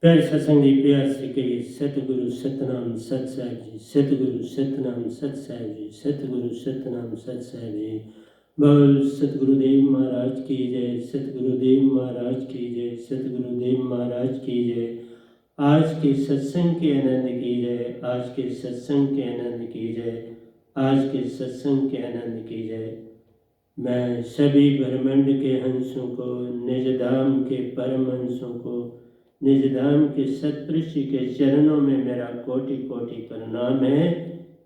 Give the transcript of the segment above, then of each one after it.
प्यारे सत्संग जी, प्यार से कहिए सतगुरु सतनाम सत साहिब जी, सतगुरु सतनाम सत साहिब जी, सतगुरु सतनाम सत साहिब जी। बोल सतगुरुदेव महाराज की जय, सतगुरुदेव महाराज की जय, सतगुरुदेव महाराज की जय। आज के सत्संग के आनंद की जय, आज के सत्संग के आनंद की जय, आज के सत्संग के आनंद की जय। मैं सभी ब्रह्मांड के हंसों को, निज धाम के परम हंसों को, निज धाम के सत्पुरुष के चरणों में मेरा कोटि कोटि प्रणाम है।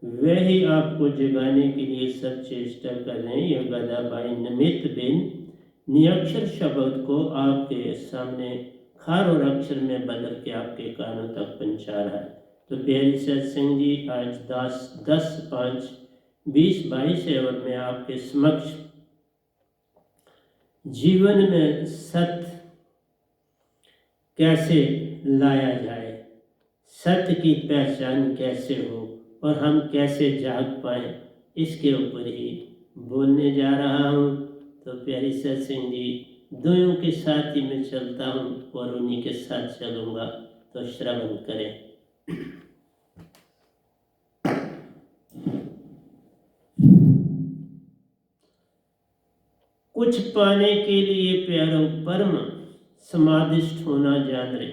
वही आपको जगाने के लिए सब चेष्टा कर रहे हैं। यह गदा भाई निमित्त बिन नियक्षर शब्द को आपके सामने खार और अक्षर में बदल के आपके कानों तक पहुंचा रहा है। तो प्यारी सत्संग जी, आज 10/5/2022 है और मैं आपके समक्ष जीवन में सत्य कैसे लाया जाए, सत्य की पहचान कैसे हो और हम कैसे जाग पाए, इसके ऊपर ही बोलने जा रहा हूँ। तो प्यारी सत्संग जी, दोनों के साथ ही मैं चलता हूँ और उन्हीं के साथ चलूँगा, तो श्रवण करें। कुछ पाने के लिए प्यारो परम समाधिष्ठ होना जान रे।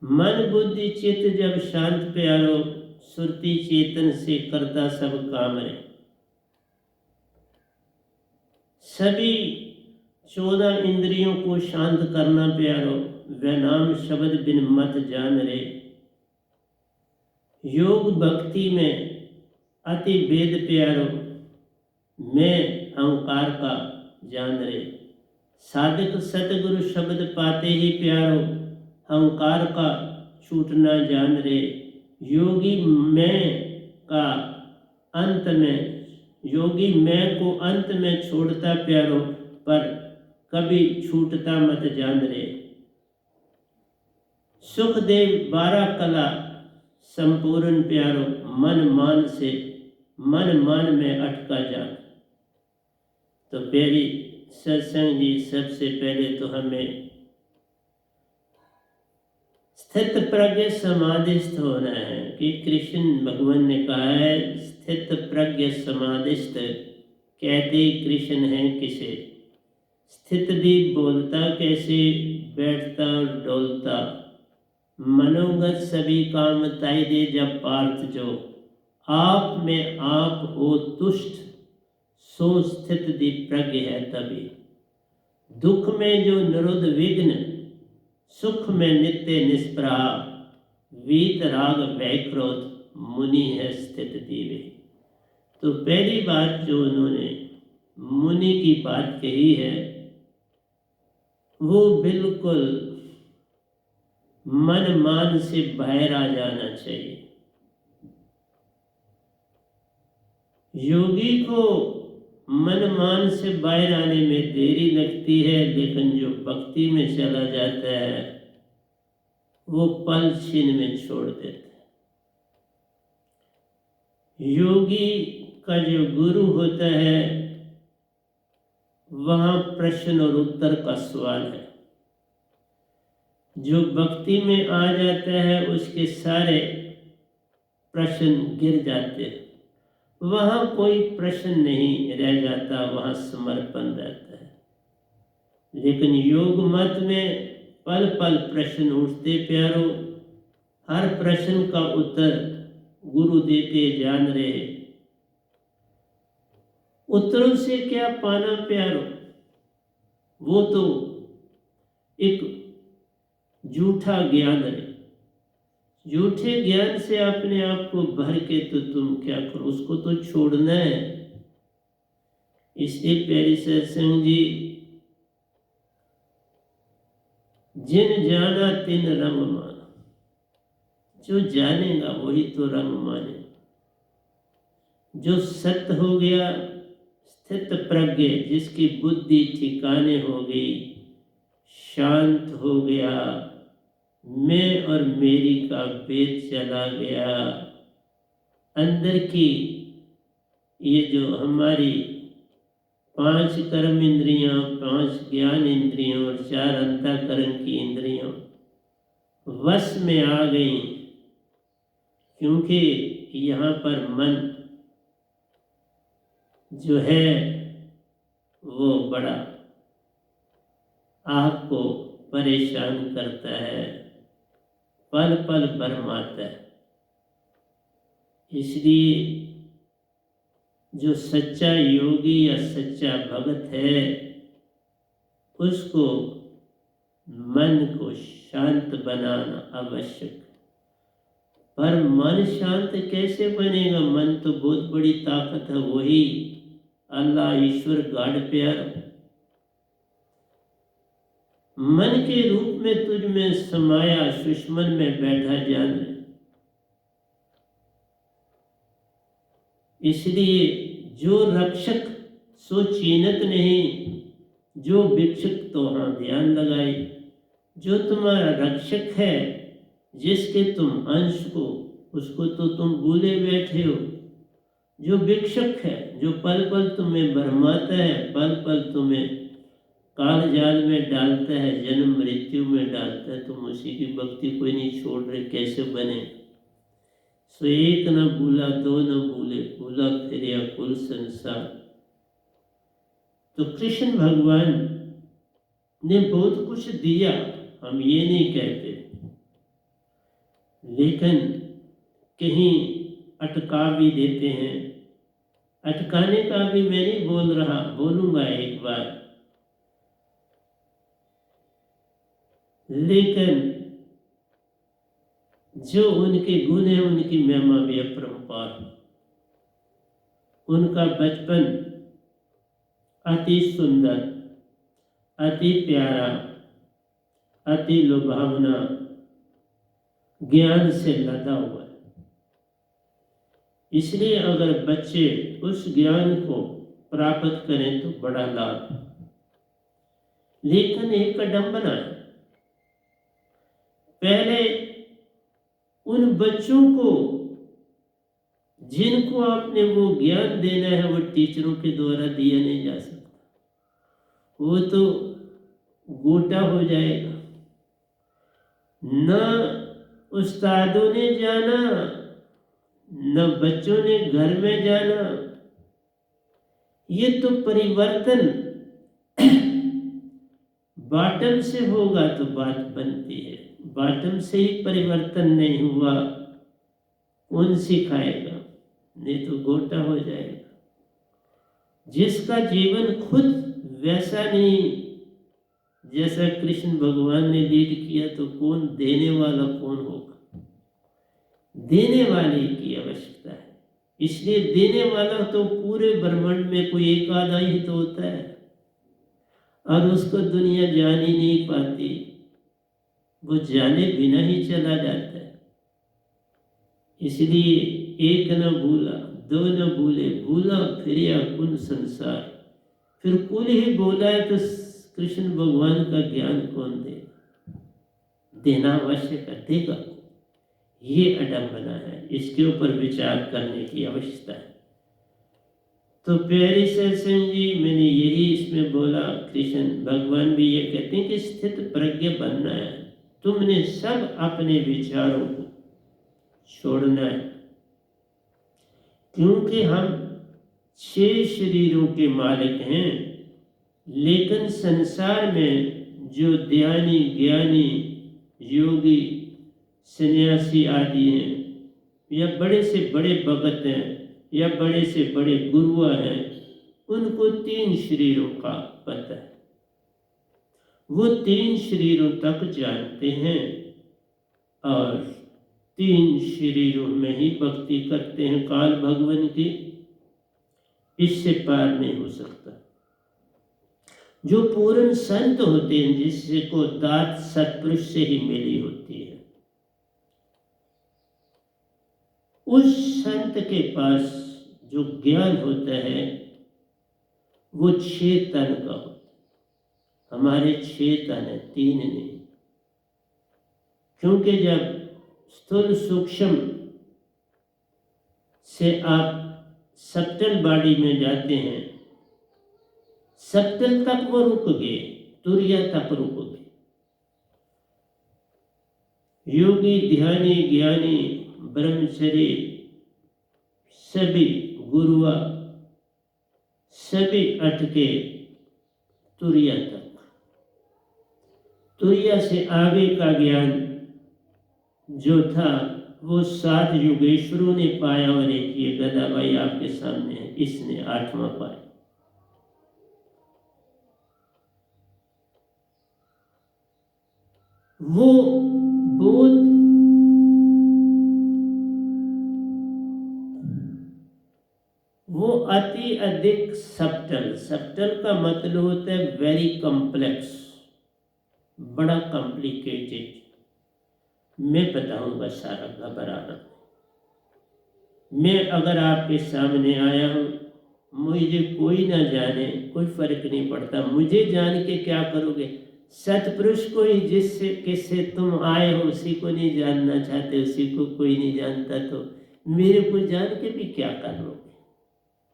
मन बुद्धि चित्त जब शांत प्यारो, सुरती चेतन से करता सब काम रे। सभी 14 इंद्रियों को शांत करना प्यारो, वह नाम शब्द बिन मत जान रे। योग भक्ति में अति भेद प्यारो, मैं अहंकार का जान रे। साधक सतगुरु शब्द पाते ही प्यारो, अहंकार का छूटना जान रे। योगी मैं का अंत में, योगी मैं को अंत में छोड़ता प्यारो, पर कभी छूटता मत जान रे। सुखदेव 12 कला संपूर्ण प्यारो, मन मान में अटका जान। तो प्यारी सत्संग जी, सबसे पहले तो हमें स्थित प्रज्ञ समाधिस्थ होना है। कि कृष्ण भगवान ने कहा है, स्थित प्रज्ञ समाधिस्थ कहते कृष्ण है किसे। स्थित भी बोलता कैसे, बैठता और डोलता, मनोगत सभी काम ताई दे जब पार्थ जो। आप में आप हो तुष्ट, सो स्थित दी प्रज्ञ है तभी। दुख में जो निरुद्ध विघ्न, सुख में नित्य निष्प्रहा, वीत राग भय क्रोध, मुनि है स्थित दीवे। तो पहली बात जो उन्होंने मुनि की बात कही है, वो बिल्कुल मन मान से बाहर आ जाना चाहिए। योगी को मन मान से बाहर आने में देरी लगती है, लेकिन जो भक्ति में चला जाता है वो पल छीन में छोड़ देता है। योगी का जो गुरु होता है, वहाँ प्रश्न और उत्तर का सवाल है। जो भक्ति में आ जाता है उसके सारे प्रश्न गिर जाते हैं। वहाँ कोई प्रश्न नहीं रह जाता, वहाँ समर्पण रहता है। लेकिन योग मत में पल पल प्रश्न उठते प्यारो, हर प्रश्न का उत्तर गुरु देते जान रहे। उत्तरों से क्या पाना प्यारो, वो तो एक झूठा ज्ञान है। झूठे ज्ञान से अपने आप को भर के तो तुम क्या करो, उसको तो छोड़ना है। इसलिए प्यारी सत्संग जी, जिन जाना तिन रंग माना। जो जानेगा वही तो रंग माने। जो सत्य हो गया, स्थित प्रज्ञ, जिसकी बुद्धि ठिकाने हो गई, शांत हो गया, मैं और मेरी का भेद चला गया, अंदर की ये जो हमारी 5 कर्म इंद्रियां, 5 ज्ञान इंद्रियों और 4 अंतःकरण की इंद्रियों, वश में आ गई, क्योंकि यहाँ पर मन जो है वो बड़ा आपको परेशान करता है, पल पल भरमाता है। इसलिए जो सच्चा योगी या सच्चा भगत है उसको मन को शांत बनाना आवश्यक। पर मन शांत कैसे बनेगा? मन तो बहुत बड़ी ताकत है, वही अल्लाह ईश्वर गॉड प्यार मन के रूप में तुझ में समाया, सुषमन में बैठा जान ले। इसलिए जो रक्षक सो चीनत नहीं, जो भिक्षुक तो हाँ ध्यान लगाए। जो तुम्हारा रक्षक है, जिसके तुम अंश को, उसको तो तुम भूले बैठे हो। जो भिक्षुक है, जो पल पल तुम्हें भरमाता है, पल पल तुम्हें काल जाल में डालता है, जन्म मृत्यु में डालता है, तुम उसी की भक्ति कोई नहीं छोड़ रहे, कैसे बने? सो एक न भूला दो न भूले, भूला फिर कुल संसार। तो कृष्ण भगवान ने बहुत कुछ दिया, हम ये नहीं कहते, लेकिन कहीं अटका भी देते हैं। अटकाने का भी मैं नहीं बोल रहा, बोलूंगा एक बार, लेकिन जो उनके गुण है उनकी महिमा भी अपरंपार। उनका बचपन अति सुंदर, अति प्यारा, अति लुभावना, ज्ञान से लदा हुआ है। इसलिए अगर बच्चे उस ज्ञान को प्राप्त करें तो बड़ा लाभ है। लेकिन एक विडंबना है, पहले उन बच्चों को जिनको आपने वो ज्ञान देना है वो टीचरों के द्वारा दिया नहीं जा सकता, वो तो गोटा हो जाएगा। न उस्तादों ने जाना, न बच्चों ने घर में जाना। ये तो परिवर्तन बॉटम से होगा तो बात बनती है, बॉटम से ही परिवर्तन नहीं हुआ, कौन सिखाएगा? नहीं तो गोटा हो जाएगा। जिसका जीवन खुद वैसा नहीं जैसा कृष्ण भगवान ने लीड किया, तो कौन देने वाला कौन होगा? देने वाले की आवश्यकता है। इसलिए देने वाला तो पूरे ब्रह्मांड में कोई एक आधा ही तो होता है, और उसको दुनिया जान ही नहीं पाती, वो जाने बिना ही चला जाता है। इसलिए एक न भूला दो न भूले, भूला फिर कुल संसार। फिर कुल ही बोला है तो कृष्ण भगवान का ज्ञान कौन देगा? देना आवश्यक है, देगा। ये अडम्बना है, इसके ऊपर विचार करने की आवश्यकता है। तो प्यारी सत्संग जी, मैंने यही इसमें बोला, कृष्ण भगवान भी ये कहते हैं कि स्थित प्रज्ञ बनना है। तुमने सब अपने विचारों को छोड़ना है, क्योंकि हम 6 शरीरों के मालिक हैं। लेकिन संसार में जो ध्यानी, ज्ञानी, योगी, सन्यासी आदि हैं, या बड़े से बड़े भगत हैं, या बड़े से बड़े गुरुआ हैं, उनको 3 शरीरों का पता है। वो 3 शरीरों तक जानते हैं और 3 शरीरों में ही भक्ति करते हैं काल भगवान की। इससे पार नहीं हो सकता। जो पूर्ण संत होते हैं, जिसको दात सत्पुरुष से ही मिली होती है, उस संत के पास जो ज्ञान होता है वो 6 तन का होता है। हमारे 6 तन है, 3 नहीं। क्योंकि जब स्थूल सूक्ष्म से आप सब्टल बॉडी में जाते हैं, सब्टल तक वो रुक गए, तुरिया तक रुक गए। योगी, ध्यानी, ज्ञानी, ब्रह्मचरी, सभी गुरुआ, सभी अटके तुरिया तक। तुरिया से आगे का ज्ञान जो था वो 7 युगेश्वरों ने पाया, और एक ये गदाबाई आपके सामने है, इसने 8वां पाया। वो बोध वो अति अधिक सब्टल, सब्टल का मतलब होता है वेरी कॉम्प्लेक्स, बड़ा कॉम्प्लिकेटेड। मैं बताऊंगा सारा, घबराना। मैं अगर आपके सामने आया हूं, मुझे कोई ना जाने, कोई फर्क नहीं पड़ता। मुझे जान के क्या करोगे? सतपुरुष को ही जिससे किससे तुम आए हो उसी को नहीं जानना चाहते, उसी को कोई नहीं जानता, तो मेरे को जान के भी क्या कर लोगे?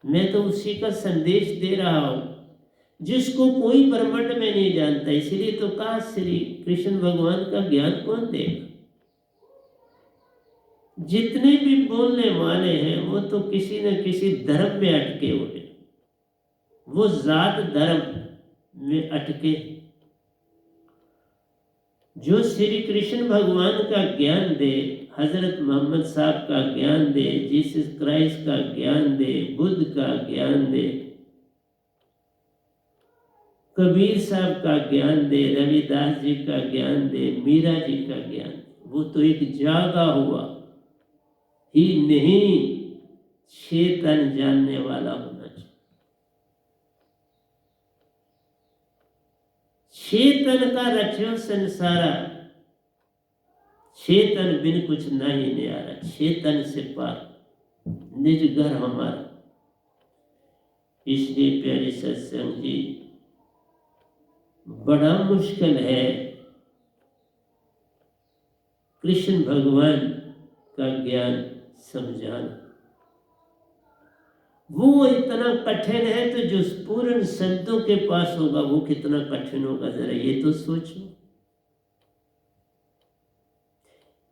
मैं तो उसी का संदेश दे रहा हूं जिसको कोई ब्रह्मांड में नहीं जानता। इसलिए तो कहा श्री कृष्ण भगवान का ज्ञान कौन देगा? जितने भी बोलने वाले हैं वो तो किसी न किसी धर्म में अटके हुए, वो जात धर्म में अटके। जो श्री कृष्ण भगवान का ज्ञान दे, हजरत मोहम्मद साहब का ज्ञान दे, जीसस क्राइस्ट का ज्ञान दे, बुद्ध का ज्ञान दे, कबीर साहब का ज्ञान दे, रविदास जी का ज्ञान दे, मीरा जी का ज्ञान दे, वो तो एक जागा हुआ ही नहीं, चेतन जानने वाला होना चाहिए। चेतन का रचो संसारा, चेतन बिन कुछ नहीं न्यारा, चेतन से पार निज घर हमारा। इसलिए प्यारे सत्संग जी, बड़ा मुश्किल है कृष्ण भगवान का ज्ञान समझाना। वो इतना कठिन है, तो जो पूर्ण संतों के पास होगा वो कितना कठिन होगा, जरा ये तो सोचो।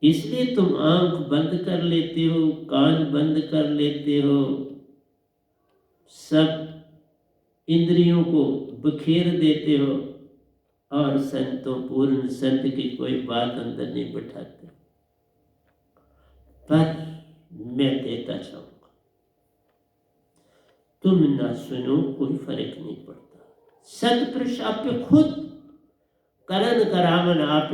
इसलिए तुम आंख बंद कर लेते हो, कान बंद कर लेते हो, सब इंद्रियों को बखेर देते हो, और संतों, पूर्ण संत की कोई बात अंदर नहीं बैठाते। पर मैं देता चाहूंगा, तुम ना सुनो, कोई फर्क नहीं पड़ता। सतपुरुष आप पे खुद करण करावन, आप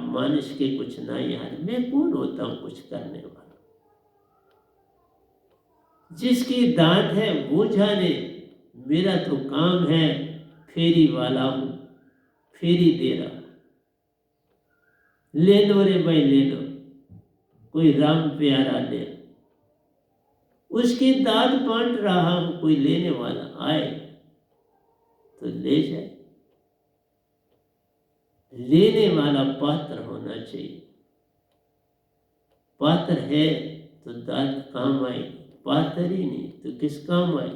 मानुष के कुछ ना। यार मैं कौन होता हूं कुछ करने वाला? जिसकी दांत है वो जाने, मेरा तो काम है फेरी वाला हूं, फेरी दे रहा हूं। ले लो रे भाई, ले लो, कोई राम प्यारा ले, उसकी दाद बांट रहा हूं, कोई लेने वाला आए तो ले जाए। लेने वाला पात्र होना चाहिए। पात्र है तो दाद काम आएगी, पात्र ही नहीं तो किस काम आए?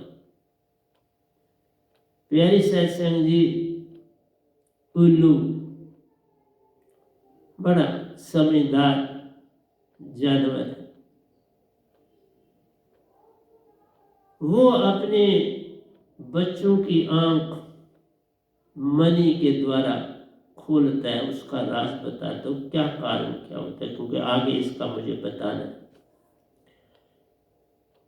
प्यारी सत्संग जी, उल्लू बड़ा समझदार जानवर है। वो अपने बच्चों की आंख मणि के द्वारा खोलता है, उसका राज बताता हूं क्या कारण क्या होता है, क्योंकि आगे इसका मुझे बताना है।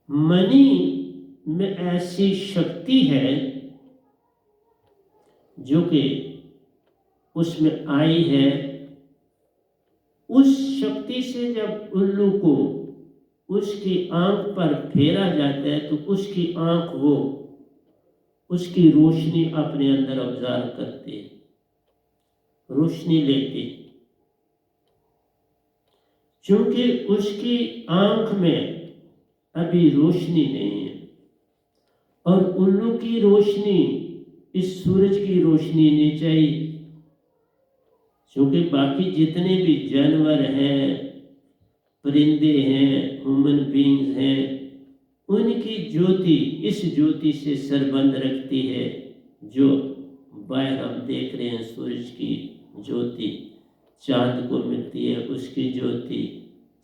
मणि में ऐसी शक्ति है जो कि उसमें आई है। उस शक्ति से जब उल्लू को उसकी आंख पर फेरा जाता है तो उसकी आंख वो उसकी रोशनी अपने अंदर ऑब्जर्व करती है, रोशनी लेती। क्योंकि उसकी आंख में अभी रोशनी नहीं है, और उल्लू की रोशनी इस सूरज की रोशनी नहीं चाहिए। क्योंकि बाकी जितने भी जानवर हैं, परिंदे हैं, ह्यूमन बीइंग्स हैं, उनकी ज्योति इस ज्योति से संबंध रखती है। जो बाहर हम देख रहे हैं सूरज की ज्योति, चांद को मिलती है उसकी ज्योति,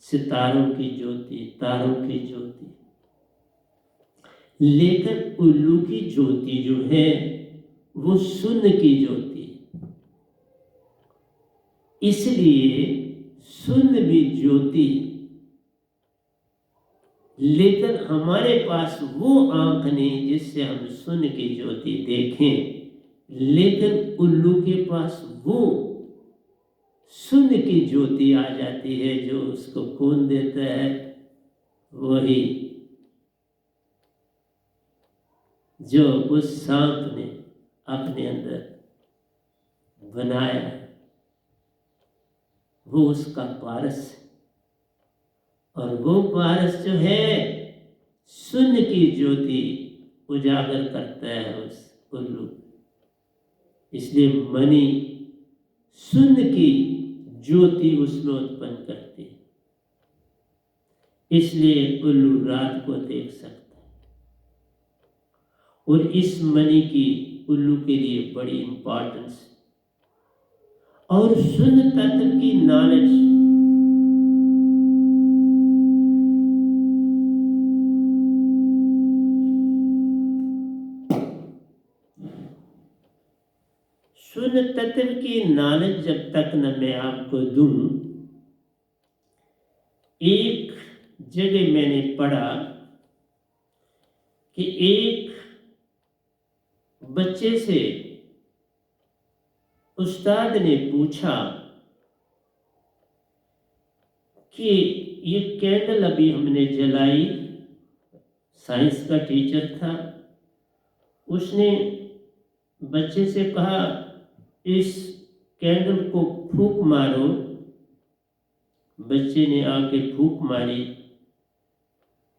सितारों की ज्योति, तारों की ज्योति। लेकिन उल्लू की ज्योति जो है वो शून्य की ज्योति, इसलिए शून्य भी ज्योति। लेकिन हमारे पास वो आंख नहीं जिससे हम शून्य की ज्योति देखें, लेकिन उल्लू के पास वो शून्य की ज्योति आ जाती है। जो उसको खून देता है वही जो उस सांप ने अपने अंदर बनाया है, वो उसका पारस है। और वो पारस जो है शून्य की ज्योति उजागर करता है उस उल्लू। इसलिए मणि शून्य की ज्योति उसमें उत्पन्न करती है, इसलिए उल्लू रात को देख सकता है। और इस मणि की उल्लू के लिए बड़ी इंपॉर्टेंस। और शून्य तत्व की नॉलेज शून्य तत्व की नॉलेज जब तक न मैं आपको दूं, एक जगह मैंने पढ़ा कि एक बच्चे से उस्ताद ने पूछा कि ये कैंडल अभी हमने जलाई, साइंस का टीचर था, उसने बच्चे से कहा इस कैंडल को फूंक मारो। बच्चे ने आके फूंक मारी,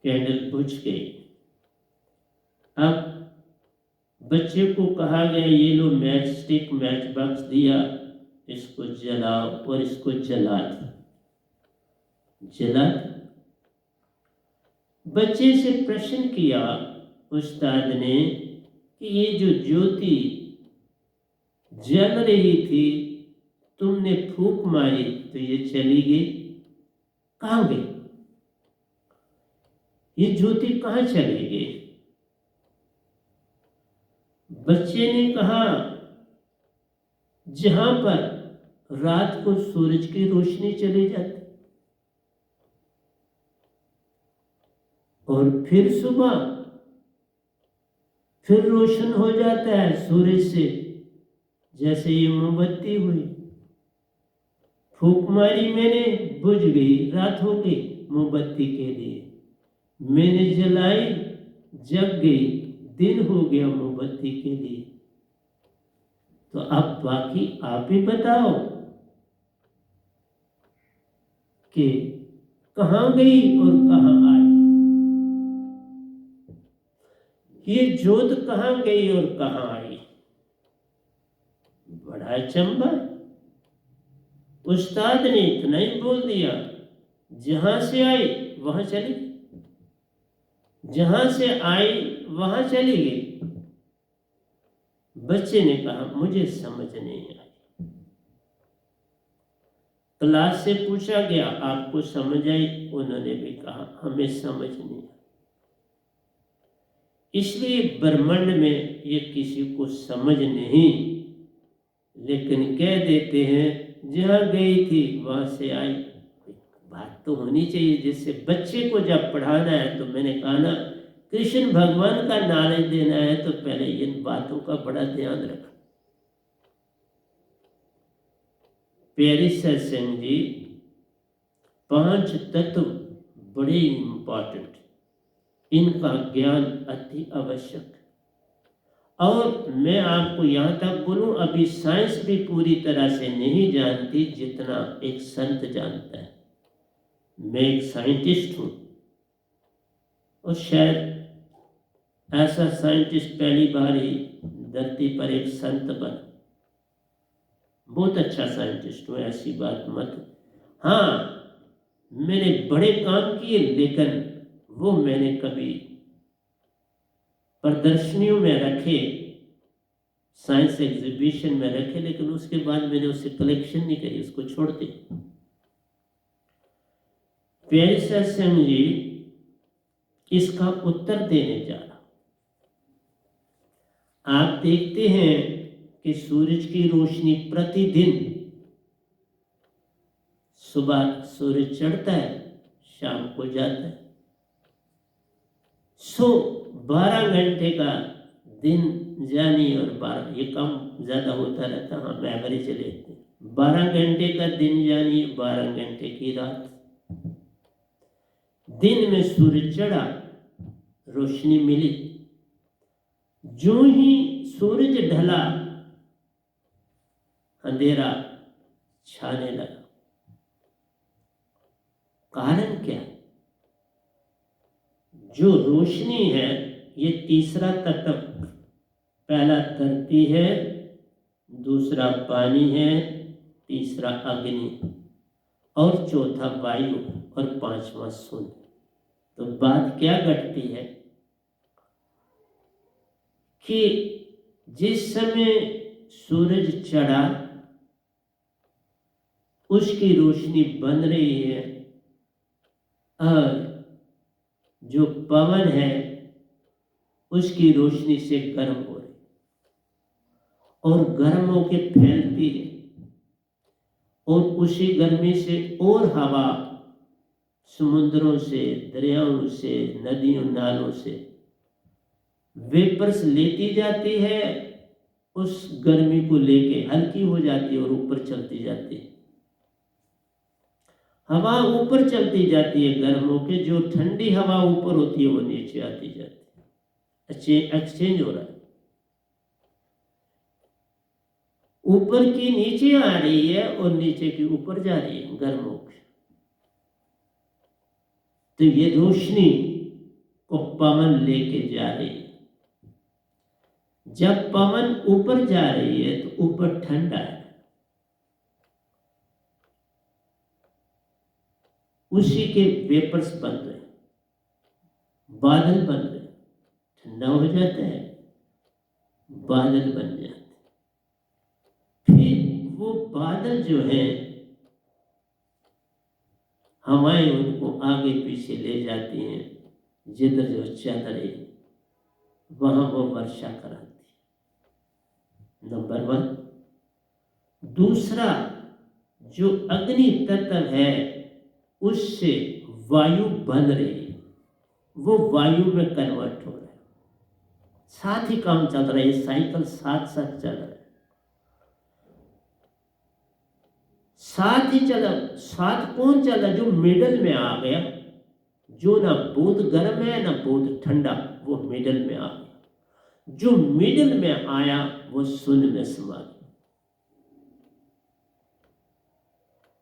कैंडल बुझ गई। अब बच्चे को कहा गया ये लो मैच स्टिक, मैच बॉक्स दिया, इसको जलाओ और इसको जला दो। जला बच्चे से प्रश्न किया उस्ताद ने कि ये जो ज्योति जल रही थी तुमने फूंक मारी तो ये चली गई, कहाँ गई? ये ज्योति कहाँ चली गई? बच्चे ने कहा जहां पर रात को सूरज की रोशनी चली जाती और फिर सुबह फिर रोशन हो जाता है सूरज से, जैसे ये मोमबत्ती हुई, फूंक मारी मैंने, बुझ गई, रात हो गई मोमबत्ती के लिए। मैंने जलाई, जग गई, दिन हो गया मोमबत्ती के लिए। तो अब बाकी आप ही बताओ कि कहां गई और कहां आई? ये ज्योत कहां गई और कहां आई? बड़ा चंबा। उस्ताद ने इतना ही बोल दिया, जहां से आई वहां चली, जहां से आई वहां चली गई। बच्चे ने कहा मुझे समझ नहीं आई। क्लास से पूछा गया आपको समझ आई? उन्होंने भी कहा हमें समझ नहीं आई। इसलिए ब्रह्मांड में ये किसी को समझ नहीं, लेकिन कह देते हैं जहां गई थी वहां से आई। बात तो होनी चाहिए, जिससे बच्चे को जब पढ़ाना है तो मैंने कहा ना, कृष्ण भगवान का नॉलेज देना है तो पहले इन बातों का बड़ा ध्यान रखो। प्यारी सत्संग जी, 5 तत्व बड़े इंपॉर्टेंट, इनका ज्ञान अति आवश्यक। और मैं आपको यहाँ तक बोलूँ, अभी साइंस भी पूरी तरह से नहीं जानती जितना एक संत जानता है। मैं एक साइंटिस्ट हूँ और शायद ऐसा साइंटिस्ट पहली बार ही धरती पर एक संत बना। बहुत अच्छा साइंटिस्ट हूँ, ऐसी बात मत। हाँ, मैंने बड़े काम किए, लेकिन वो मैंने कभी प्रदर्शनियों में रखे साइंस एग्जीबिशन में रखे, लेकिन उसके बाद मैंने उसे कलेक्शन नहीं करी, उसको छोड़ दिया। प्यारे सत्संग जी, इसका उत्तर देने जा रहा। आप देखते हैं कि सूरज की रोशनी प्रतिदिन सुबह सूरज चढ़ता है, शाम को जाता है। 12 घंटे का दिन जानी, और 12 ये कम ज्यादा होता रहता, हाँ मैं एवरेज लेते हैं। 12 घंटे का दिन जानी, 12 घंटे की रात। दिन में सूरज चढ़ा, रोशनी मिली, जो ही सूरज ढला अंधेरा छाने लगा। कारण क्या? जो रोशनी है ये तीसरा तत्व, पहला धरती है, दूसरा पानी है, तीसरा अग्नि, और चौथा वायु, और पांचवा सूर्य। तो बात क्या घटती है कि जिस समय सूरज चढ़ा उसकी रोशनी बन रही है, और जो पवन है उसकी रोशनी से गर्म हो रही, और गर्म होके फैलती है, और उसी गर्मी से और हवा समुद्रों से, दरियाओं से, नदियों नालों से वेपर्स लेती जाती है, उस गर्मी को लेके हल्की हो जाती है और ऊपर चलती जाती है। हवा ऊपर चलती जाती है गर्म होके, जो ठंडी हवा ऊपर होती है वो नीचे आती जाती है। एक्सचेंज हो रहा है, ऊपर की नीचे आ रही है और नीचे की ऊपर जा रही है गर्म होकर। तो ये रोशनी को पवन लेके जा रही है। जब पवन ऊपर जा रही है तो ऊपर ठंडा है, उसी के वेपर्स बन रहे, बादल बन रहे, ठंडा हो जाता है, बादल बन जाते। फिर वो बादल जो है, हवाएं उनको आगे पीछे ले जाती हैं, जिधर जो चल रही वहां वो वर्षा कराती है। नंबर 1। दूसरा, जो अग्नि तत्व है उससे वायु बन रही है, वो वायु में कन्वर्ट हो रहा है। साथ ही काम चल रहा है, साइकिल साथ साथ चल रहा है, साथ ही चला। साथ कौन चला? जो मिडल में आ गया, जो ना बहुत गर्म है ना बहुत ठंडा, वो मिडल में आ गया। जो मिडल में आया वो शून्य में समा गया।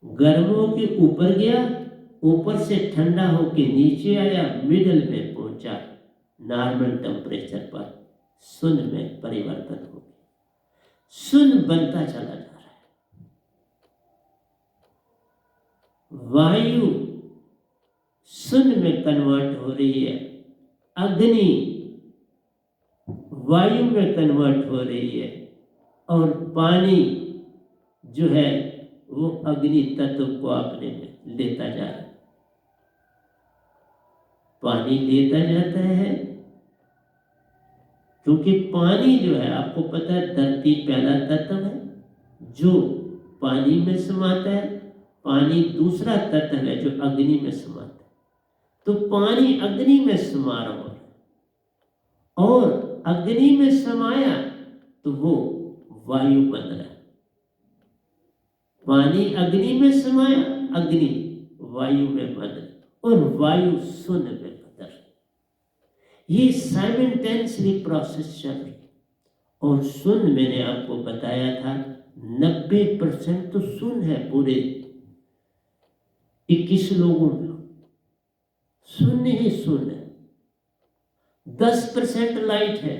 गर्म होके ऊपर गया, ऊपर से ठंडा होके नीचे आया, मिडल में पहुंचा, नॉर्मल टेम्परेचर पर शून्य में परिवर्तन हो गया। शून्य बनता चला जा रहा है। वायु शून्य में कन्वर्ट हो रही है, अग्नि वायु में कन्वर्ट हो रही है, और पानी जो है वो अग्नि तत्व को अपने में लेता जा रहा है। पानी लेता जाता है, क्योंकि पानी जो है आपको पता है धरती पहला तत्व है जो पानी में समाता है, पानी दूसरा तत्व है जो अग्नि में समाता है। तो पानी अग्नि में समा रहा है, और अग्नि में समाया तो वो वायु बन रहा है। पानी अग्नि में समाया, अग्नि वायु में बन रहा, और वायु शून्य में बदल रही। ये साइमल्टेनियसली प्रोसेस चल रही। और शून्य मैंने आपको बताया था 90% तो शून्य है पूरे 21 लोगों में, शून्य ही शून्य है। 10% लाइट है,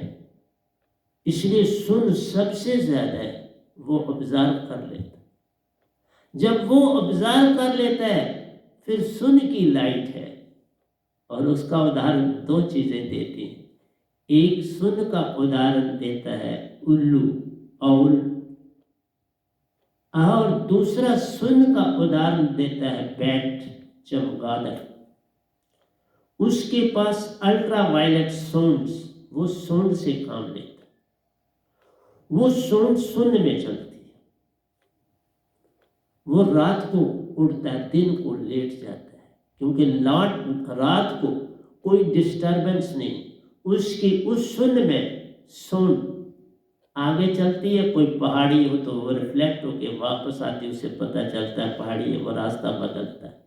इसलिए शून्य सबसे ज्यादा है, वो ऑब्जर्व कर लेता। जब वो ऑब्जर्व कर लेता है फिर शून्य की लाइट है, और उसका उदाहरण 2 चीजें देती हैं। एक सुन का उदाहरण देता है उल्लू, औल, और दूसरा सुन का उदाहरण देता है बैट, चमगादड़। उसके पास अल्ट्रावायलेट साउंड्स, वो साउंड से काम लेता है, वो साउंड शून्य में चलती है। वो रात को उड़ता है, दिन को लेट जाता है, क्योंकि रात को कोई डिस्टर्बेंस नहीं, उसकी उस शून्य में साउंड आगे चलती है। कोई पहाड़ी हो तो वो रिफ्लेक्ट होके वापस आती है, उसे पता चलता है पहाड़ी है, वो रास्ता बदलता है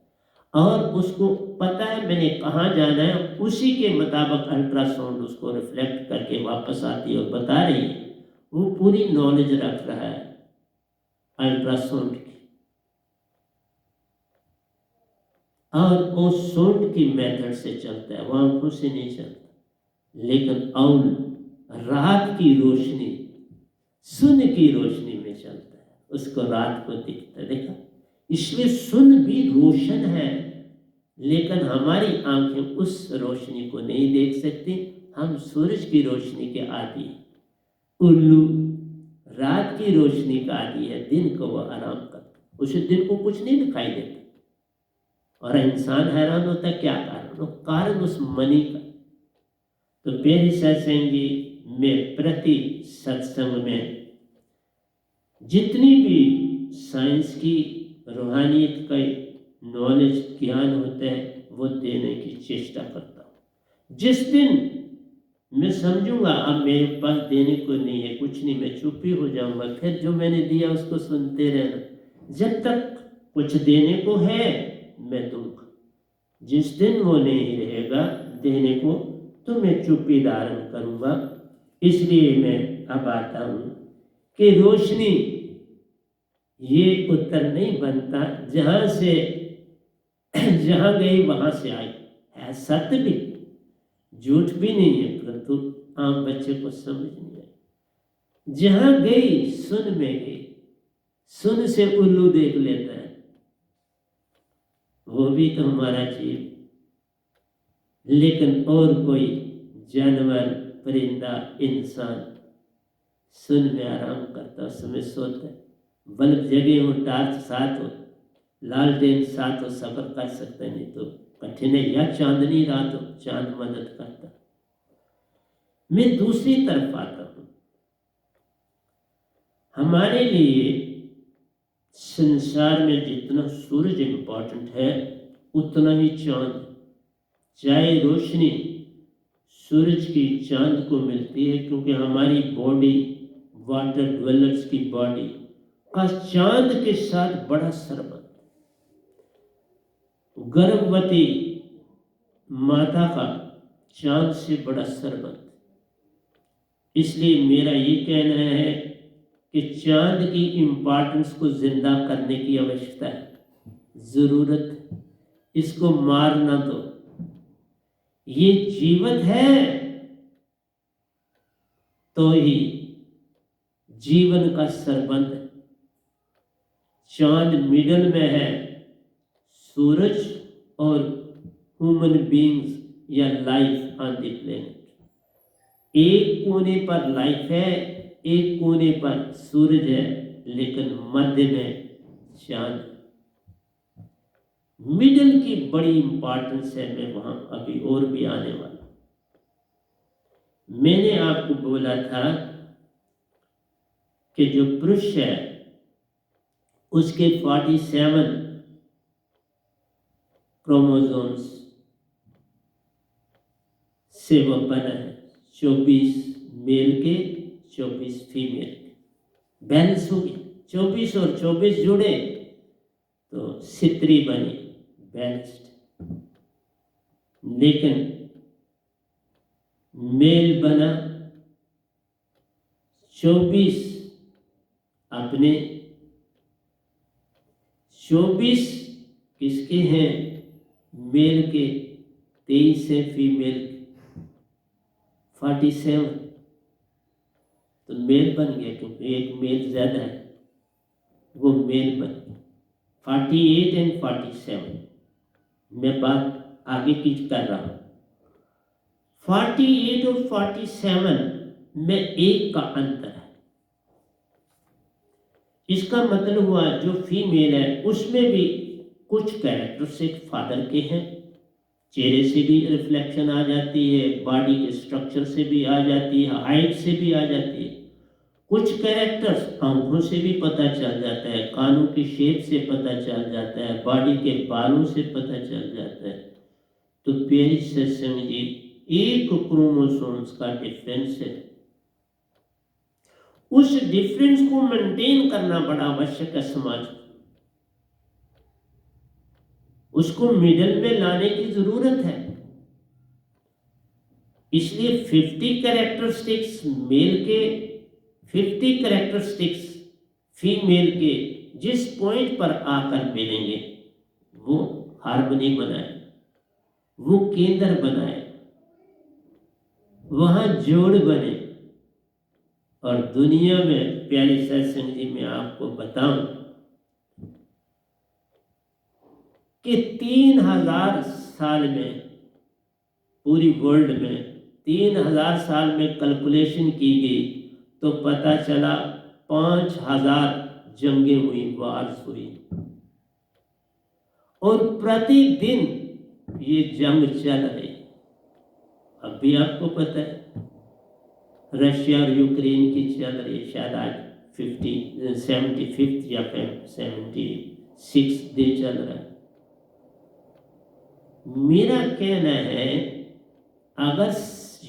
और उसको पता है मैंने कहाँ जाना है, उसी के मुताबिक अल्ट्रासाउंड उसको रिफ्लेक्ट करके वापस आती है और बता रही है। वो पूरी नॉलेज रख रहा है अल्ट्रासाउंड की, और वो साउंड की मेथड से चलता है, वो आंखों से नहीं चलता। लेकिन औल रात की रोशनी, सुन की रोशनी में चलता है, उसको रात को दिखता है। देखा, इसलिए सुन भी रोशन है, लेकिन हमारी आंखें उस रोशनी को नहीं देख सकती। हम सूरज की रोशनी के आदी हैं। उल्लू रात की रोशनी का आदी है, दिन को वह आराम करता, उसे दिन को कुछ नहीं दिखाई देता और इंसान हैरान होता है क्या कारण, वो कारण उस मनी का। तो मेरी सत्संगी में प्रति सत्संग में जितनी भी साइंस की, रूहानियत का नॉलेज, ज्ञान होता है, वो देने की चेष्टा करता हूँ। जिस दिन मैं समझूंगा अब मेरे पास देने को नहीं है, कुछ नहीं, मैं चुप ही हो जाऊंगा, फिर जो मैंने दिया उसको सुनते रहना। जब तक कुछ देने को है मैं दूंगा, जिस दिन वो नहीं रहेगा देने को तो मैं चुप्पी धारण करूंगा। इसलिए मैं अब आता हूं कि रोशनी ये उत्तर नहीं बनता जहां से जहां गई वहां से आई है, सत्य भी, झूठ भी नहीं है, परंतु आम बच्चे को समझ नहीं आई। जहां गई सुन में गई, सुन से उल्लू देख लेता है, वो भी तो हमारा जीव। लेकिन और कोई जानवर, परिंदा, इंसान सुन में आराम करता, समय सोता है, बल्ब जगे हो, टार्च साथ हो, लालटेन साथ हो, सफर कर सकते, नहीं तो कठिन है, या चांदनी रात हो, चांद मदद करता। मैं दूसरी तरफ आता हूं, हमारे लिए संसार में जितना सूरज इंपॉर्टेंट है उतना ही चांद। चाहे रोशनी सूरज की चांद को मिलती है, क्योंकि हमारी बॉडी, वाटर ड्वेलर्स की बॉडी का चांद के साथ बड़ा संबंध। गर्भवती माता का चांद से बड़ा संबंध। इसलिए मेरा ये कहना है कि चांद की इंपॉर्टेंस को जिंदा करने की आवश्यकता है, जरूरत है, इसको मार ना दो। ये जीवित है तो ही जीवन का संबंध है। चांद मिडल में है, सूरज और ह्यूमन बीइंग्स या लाइफ ऑन द प्लेनेट। एक कोने पर लाइफ है, एक कोने पर सूरज है, लेकिन मध्य में चांद। मिडल की बड़ी इंपॉर्टेंस है, मैं वहां अभी और भी आने वाला। मैंने आपको बोला था कि जो पुरुष है उसके 47 क्रोमोसोम्स से वो बना है, 24 मेल के 24 फीमेल के, बैलेंस हो गया। 24 और 24 जुड़े तो सित्री बनी, बैलेंस्ड। लेकिन मेल बना 24 अपने, 24 किसके हैं, मेल के, 23 है फीमेल के, 47 तो मेल बन गया, क्योंकि एक मेल ज्यादा है, वो मेल बन गया। 48 एंड 47 मैं बात आगे की कर रहा हूं। 48 और 47 में 1 का अंतर है। इसका मतलब हुआ जो फीमेल है उसमें भी कुछ कैरेक्टरिस्टिक फादर के हैं, चेहरे से भी रिफ्लेक्शन आ जाती है, बॉडी के स्ट्रक्चर से भी आ जाती है, हाइट से भी आ जाती है। कुछ कैरेक्टर्स आंखों से भी पता चल जाता है, कानों की शेप से पता चल जाता है, बॉडी के बालों से पता चल जाता है। तो प्यारी सत्संग जी, 1 क्रोमोसोम्स का डिफरेंस है। उस डिफरेंस को मेंटेन करना बड़ा आवश्यक है समाज को। उसको मिडल में लाने की जरूरत है। इसलिए 50 कैरेक्टरिस्टिक्स मेल के, 50 कैरेक्टरिस्टिक्स फीमेल के जिस पॉइंट पर आकर मिलेंगे वो हार्मनी बनाए, वो केंद्र बनाए, वहां जोड़ बने। और दुनिया में प्यारे सत्संग जी मैं आपको बताऊं कि 3000 साल में, पूरी वर्ल्ड में 3000 साल में कैलकुलेशन की गई तो पता चला 5000 जंगें हुई, वार्स हुई। और प्रतिदिन ये जंग चल रही। अब भी आपको पता है रशिया और यूक्रेन की चल रही है, शायद आज 75 या 76 डे चल रहा है। मेरा कहना है अगर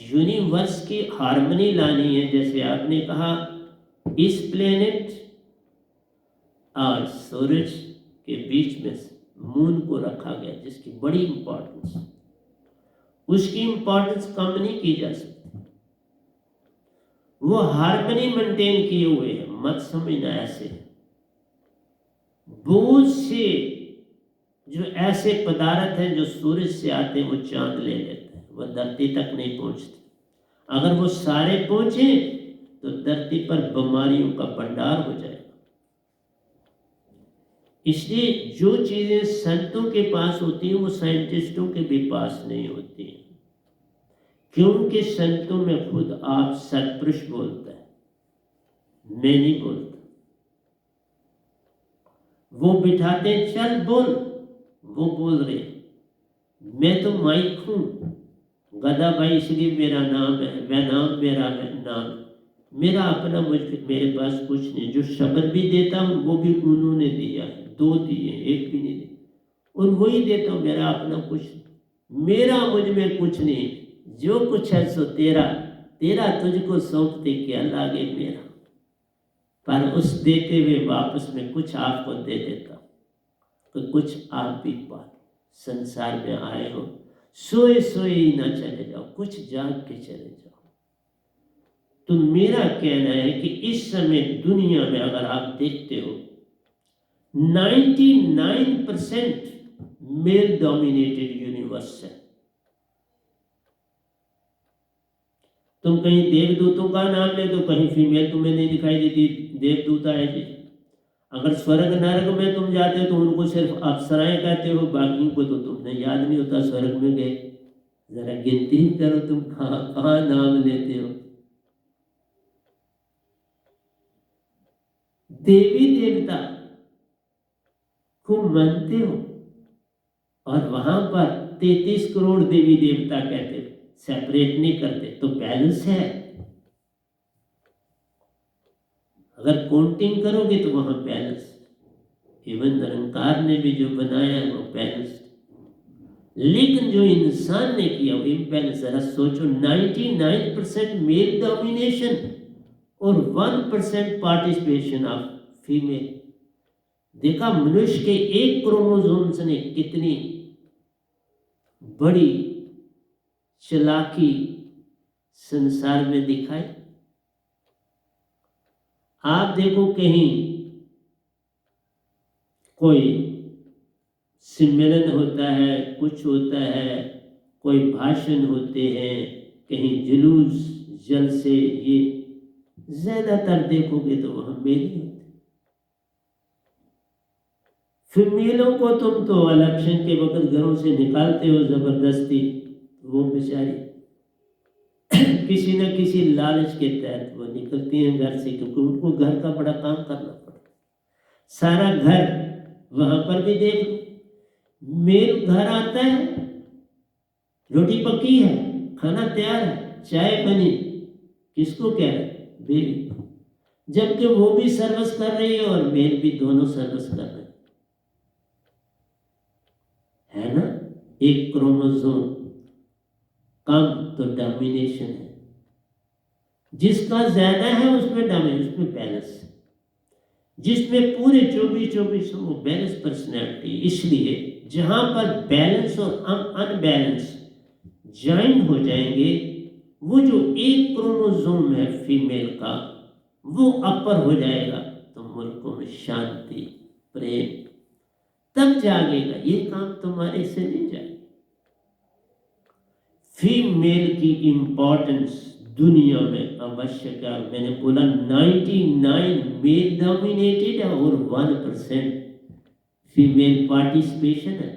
यूनिवर्स की हार्मनी लानी है, जैसे आपने कहा इस प्लेनेट और सूरज के बीच में मून को रखा गया जिसकी बड़ी इंपॉर्टेंस, उसकी इंपॉर्टेंस कम नहीं की जा सकती। वो हार्मनी मेंटेन किए हुए है, मत समझना ऐसे। बहुत से जो ऐसे पदार्थ हैं जो सूरज से आते हैं वो चांद ले लेते हैं, वो धरती तक नहीं पहुंचते। अगर वो सारे पहुंचे तो धरती पर बीमारियों का भंडार हो जाएगा। इसलिए जो चीजें संतों के पास होती हैं वो साइंटिस्टों के भी पास नहीं होती हैं, क्योंकि संतों में खुद आप सत्पुरुष बोलता है, मैं नहीं बोलता। वो बिठाते चल बोल, वो बोल रहे, मैं तो माइक हूं, गदा भाई इसलिए मेरा नाम है, वह नाम मेरा है, नाम मेरा अपना, मेरे पास कुछ नहीं। जो शब्द भी देता हूं वो भी उन्होंने दिया है, 2 दिए, 1 भी नहीं दिया, और वही देता हूं, मेरा अपना कुछ, मेरा मुझ में कुछ नहीं। जो कुछ है सो तेरा, तेरा तुझको सौंपते क्या लागे मेरा। पर उस देते हुए वापस में कुछ आपको दे देता हूं, तो कुछ आप भी पाओ। संसार में आए हो, सोए सोए ही ना चले जाओ, कुछ जाग के चले जाओ। तो मेरा कहना है कि इस समय दुनिया में अगर आप देखते हो 99% मेल डोमिनेटेड यूनिवर्स है। तुम कहीं देवदूतों का नाम ले तो कहीं फीमेल तुम्हें नहीं दिखाई देती, देवदूत आए जी। अगर स्वर्ग नरक में तुम जाते हो तो उनको सिर्फ अप्सराएं कहते हो, बाकी को तो तुमने याद नहीं होता स्वर्ग में गए। जरा गिनती करो तुम कहां कहां नाम लेते हो। देवी देवता को मानते हो और वहां पर 33 करोड़ देवी देवता कहते हो, सेपरेट नहीं करते, तो बैलेंस है। अगर काउंटिंग करोगे तो वहां बैलेंस, इवन निरंकार ने भी जो बनाया है वो बैलेंस, लेकिन जो इंसान ने किया वो इम्बैलेंस। जरा सोचो 99% मेल डोमिनेशन और 1% पार्टिसिपेशन ऑफ फीमेल। देखा मनुष्य के 1 क्रोमोसोम्स ने कितनी बड़ी चालाकी संसार में दिखाई। आप देखो कहीं कोई सम्मेलन होता है, कुछ होता है, कोई भाषण होते हैं, कहीं जुलूस जलसे, ये ज्यादातर देखोगे तो वहां मेल ही होते। फीमेलों को तुम तो इलेक्शन के वक्त घरों से निकालते हो जबरदस्ती, वो बेचारी किसी न किसी लालच के तहत वो निकलती हैं घर से, क्योंकि उनको घर का बड़ा काम करना पड़ता है। सारा घर, वहां पर भी देख लो, मेल घर आता है, रोटी पकी है, खाना तैयार है, चाय बनी, किसको कह रहे? बेबी को। जबकि वो भी सर्विस कर रही है और मेल भी, दोनों सर्विस कर रहे है ना। एक क्रोमोसोम कम तो डोमिनेशन है, जिसका ज्यादा है उसमें डोमिनेशन, उसमें बैलेंस है। जिसमें पूरे 24 वो बैलेंस पर्सनैलिटी। इसलिए जहां पर बैलेंस और अनबैलेंस ज्वाइन हो जाएंगे, वो जो एक क्रोमोसोम है फीमेल का, वो अपर हो जाएगा, तो मुल्कों में शांति, प्रेम तब जागेगा। ये काम तुम्हारे से नहीं जाएगा। फीमेल की इंपॉर्टेंस दुनिया में आवश्यक है। मैंने बोला 99 मेल डोमिनेटेड है और 1% फीमेल पार्टिसिपेशन है।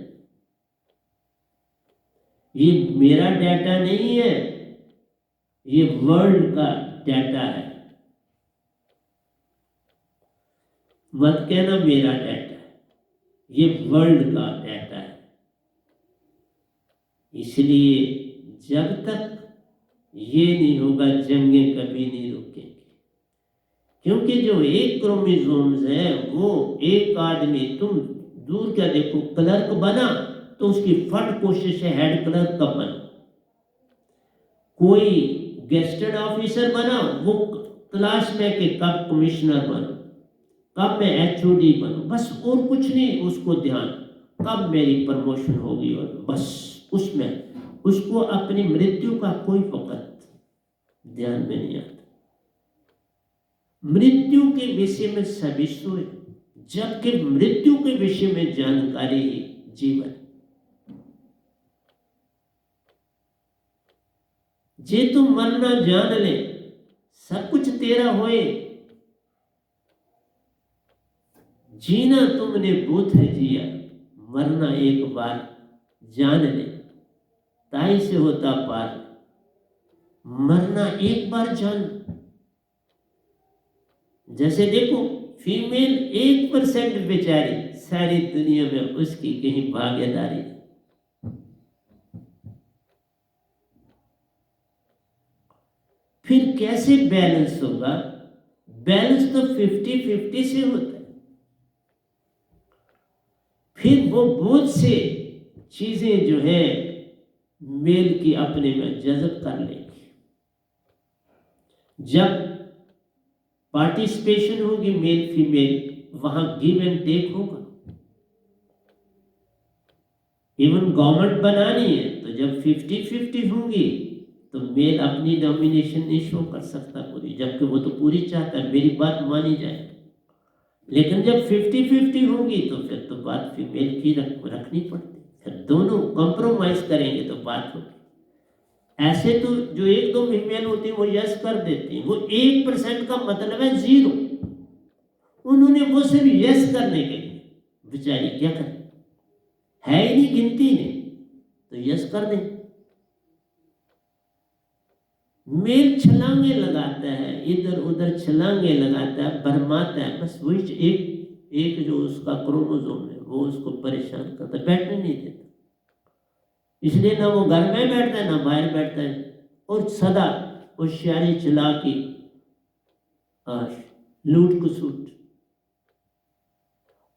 ये मेरा डाटा नहीं है, ये वर्ल्ड का डाटा है। मत कहना मेरा डाटा है, ये वर्ल्ड का डाटा है। इसलिए जब तक ये नहीं होगा, जंगें कभी नहीं रुकेंगी। क्योंकि जो एक क्रोमोसोम्स है, वो एक आदमी, तुम दूर क्या देखो, क्लर्क बना तो उसकी फट कोशिश है हेड क्लर्क का बना। कोई गेस्टेड ऑफिसर बना, वो तलाश में कि कब कमिश्नर बनो, कब मैं HOD बनूं, बस और कुछ नहीं उसको ध्यान, कब मेरी प्रमोशन होगी, और बस उसमें उसको अपनी मृत्यु का कोई वक्त ध्यान में नहीं आता। मृत्यु के विषय में सभी सोए, जबकि मृत्यु के विषय में जानकारी ही जीवन। जे तू मरना जान ले, सब कुछ तेरा होए, जीना तुमने बूथ है जिया, मरना एक बार जान ले, ताई से होता पार। मरना एक बार जान। जैसे देखो, फीमेल 1% बेचारी सारी दुनिया में उसकी कहीं भागीदारी। फिर कैसे बैलेंस होगा? बैलेंस तो 50-50 से होता है। फिर वो बहुत से चीजें जो है मेल की अपने में जज़ब कर लेगी। जब पार्टिसिपेशन होगी मेल फीमेल, वहां गिव एंड टेक होगा। इवन गवर्नमेंट बनानी है तो जब 50-50 होंगी तो मेल अपनी डोमिनेशन नहीं शो कर सकता पूरी, जबकि वो तो पूरी चाहता है मेरी बात मानी जाए। लेकिन जब 50-50 होगी तो फिर तो बात फीमेल की रखनी पड़ती, फिर दोनों कॉम्प्रोमाइज करेंगे तो बात होगी। ऐसे तो जो 1-2 फीमेल होती है वो यस कर देती है, वो 1% का मतलब है 0। उन्होंने वो सिर्फ यस करने के लिए बेचारी क्या करें, है ही नहीं गिनती ने, तो यस कर दें। मेल छलांगे लगाता है, इधर उधर छलांगे लगाता है, भरमाता है, बस वही एक जो उसका क्रोमोसोम है वो उसको परेशान करता है, बैठने नहीं देता। इसलिए ना वो घर में बैठता है ना बाहर बैठता है, और सदा होशियारी चला की लूट कुसूट।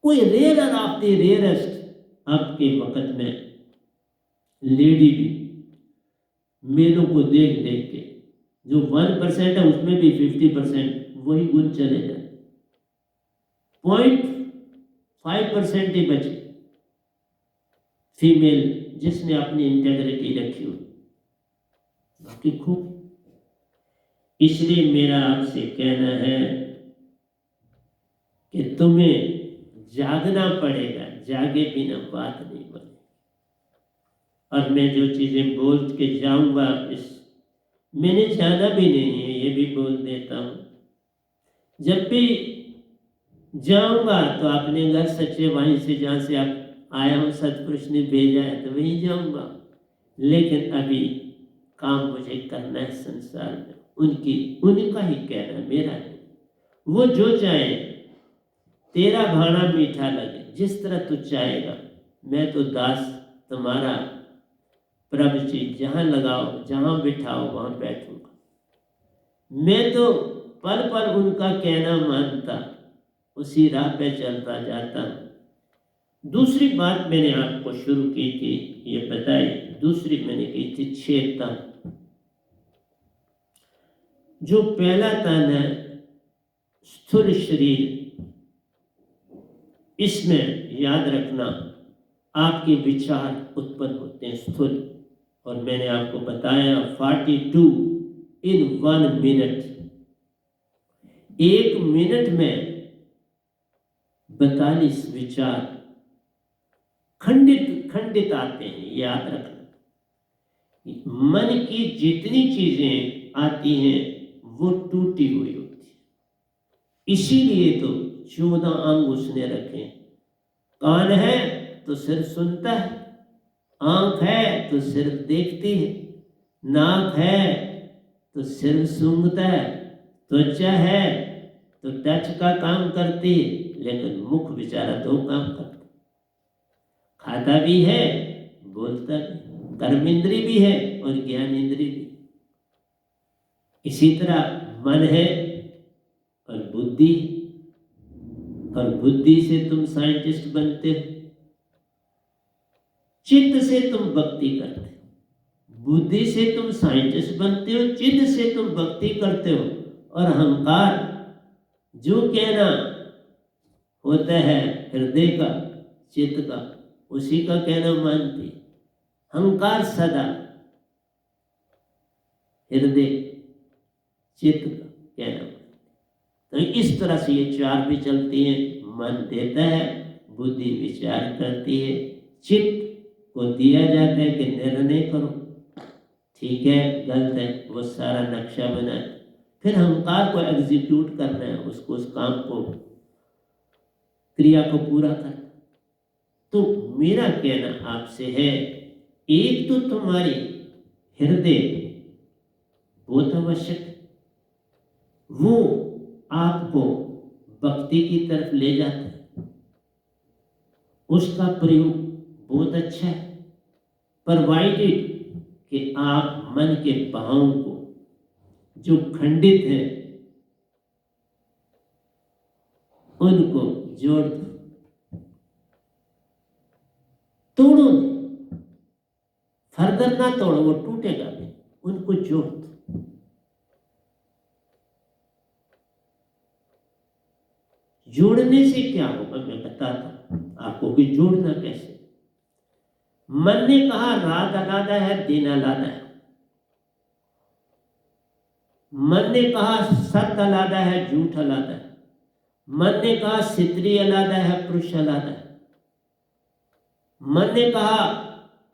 कोई रेयर ऑफ द रेयरेस्ट आपके वक्त में लेडी भी मेलों को देख देख के, जो 1% है उसमें भी 50% वही गुण चले जाए, 0.5% ही बचे फीमेल जिसने अपनी इंटेग्रिटी रखी हो, बाकी खूब। इसलिए मेरा आपसे कहना है कि तुम्हें जागना पड़ेगा, जागे बिना बात नहीं बने। और मैं जो चीजें बोल के जाऊंगा, इस मैंने जाना भी नहीं है, ये भी बोल देता हूं। जब भी जाऊंगा तो अपने घर सच्चे वहीं से, जहां से आप आया हूं, सतपुरुष ने भेजा है तो वहीं जाऊंगा। लेकिन अभी काम मुझे करना है संसार में, उनका ही कहना, मेरा नहीं। वो जो चाहे, तेरा भाना मीठा लगे, जिस तरह तू चाहेगा। मैं तो दास तुम्हारा, प्रभु जी जहाँ लगाओ जहाँ बिठाओ वहाँ बैठूंगा। मैं तो पल पल उनका कहना मानता, उसी राह पे चलता जाता हूँ। दूसरी बात मैंने आपको शुरू की थी, ये बताई, दूसरी मैंने की थी 6 तन। जो पहला तन है स्थूल शरीर, इसमें याद रखना आपके विचार उत्पन्न होते हैं स्थूल। और मैंने आपको बताया 42 इन 1 मिनट, 1 मिनट में 42 विचार खंडित आते हैं, याद रखना। मन की जितनी चीजें आती हैं वो टूटी हुई होती है। इसीलिए तो 14 अंग उसने रखे। कान है तो सिर्फ सुनता है, आंख है तो सिर्फ देखती है, नाक है तो सिर्फ सूंघता है, त्वचा है तो टच का काम करती है, लेकिन मुख बेचारा 2 काम करता, खाता भी है बोलता भी, कर्म इंद्री भी है और ज्ञान इंद्री भी। इसी तरह मन है और बुद्धि, और बुद्धि से तुम साइंटिस्ट बनते हो, चित्त से तुम भक्ति करते हो। बुद्धि से तुम साइंटिस्ट बनते हो, चित्त से तुम भक्ति करते हो, और अहंकार जो कहना होता है हृदय का, चित्त का, उसी का कहना मानती। अहंकार सदा हृदय चित्त का कहना। तो इस तरह से ये 4 भी चलती हैं। मन देता है, बुद्धि विचार करती है, चित्त को दिया जाता है कि निर्णय करो, ठीक है गलत है, वो सारा नक्शा बनाए, फिर अहंकार को एग्जीक्यूट करना है, उसको उस काम को, क्रिया को पूरा करना। तो मेरा कहना आपसे है, एक तो तुम्हारी हृदय बहुत आवश्यक, वो आपको भक्ति की तरफ ले जाता है, उसका प्रयोग बहुत अच्छा है, प्रोवाइडेड कि आप मन के भावों को जो खंडित है उनको जोड़ दो, तोड़ो, फर्दर ना तोड़ो, वो टूटेगा नहीं, उनको जोड़ दो। जोड़ने से क्या होगा मैं बताता हूं आपको कि जोड़ना कैसे। मन ने कहा रात अलादा है, दिन अलादा है। मन ने कहा सत्य अलादा है, झूठ अलादा है। मन ने कहा स्त्री अलादा है, पुरुष अलादा है। मन ने कहा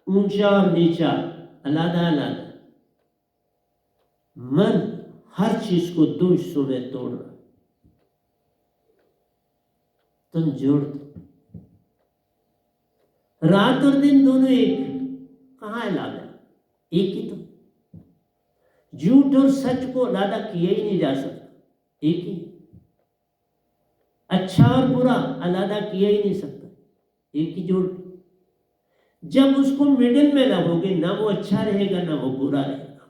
ऊंचा और नीचा अलादा अलादा। मन हर चीज को 2 हिस्सों में तोड़ रहा, तुम जोड़ दो। रात और दिन दोनों एक, कहाँ है अलादा? एक ही तो। झूठ और सच को अलादा किया ही नहीं जा सकता, एक ही। अच्छा और बुरा अलादा किया ही नहीं सकता, एक ही जोड़। जब उसको मिडिल में रहोगे, ना वो अच्छा रहेगा ना वो बुरा रहेगा,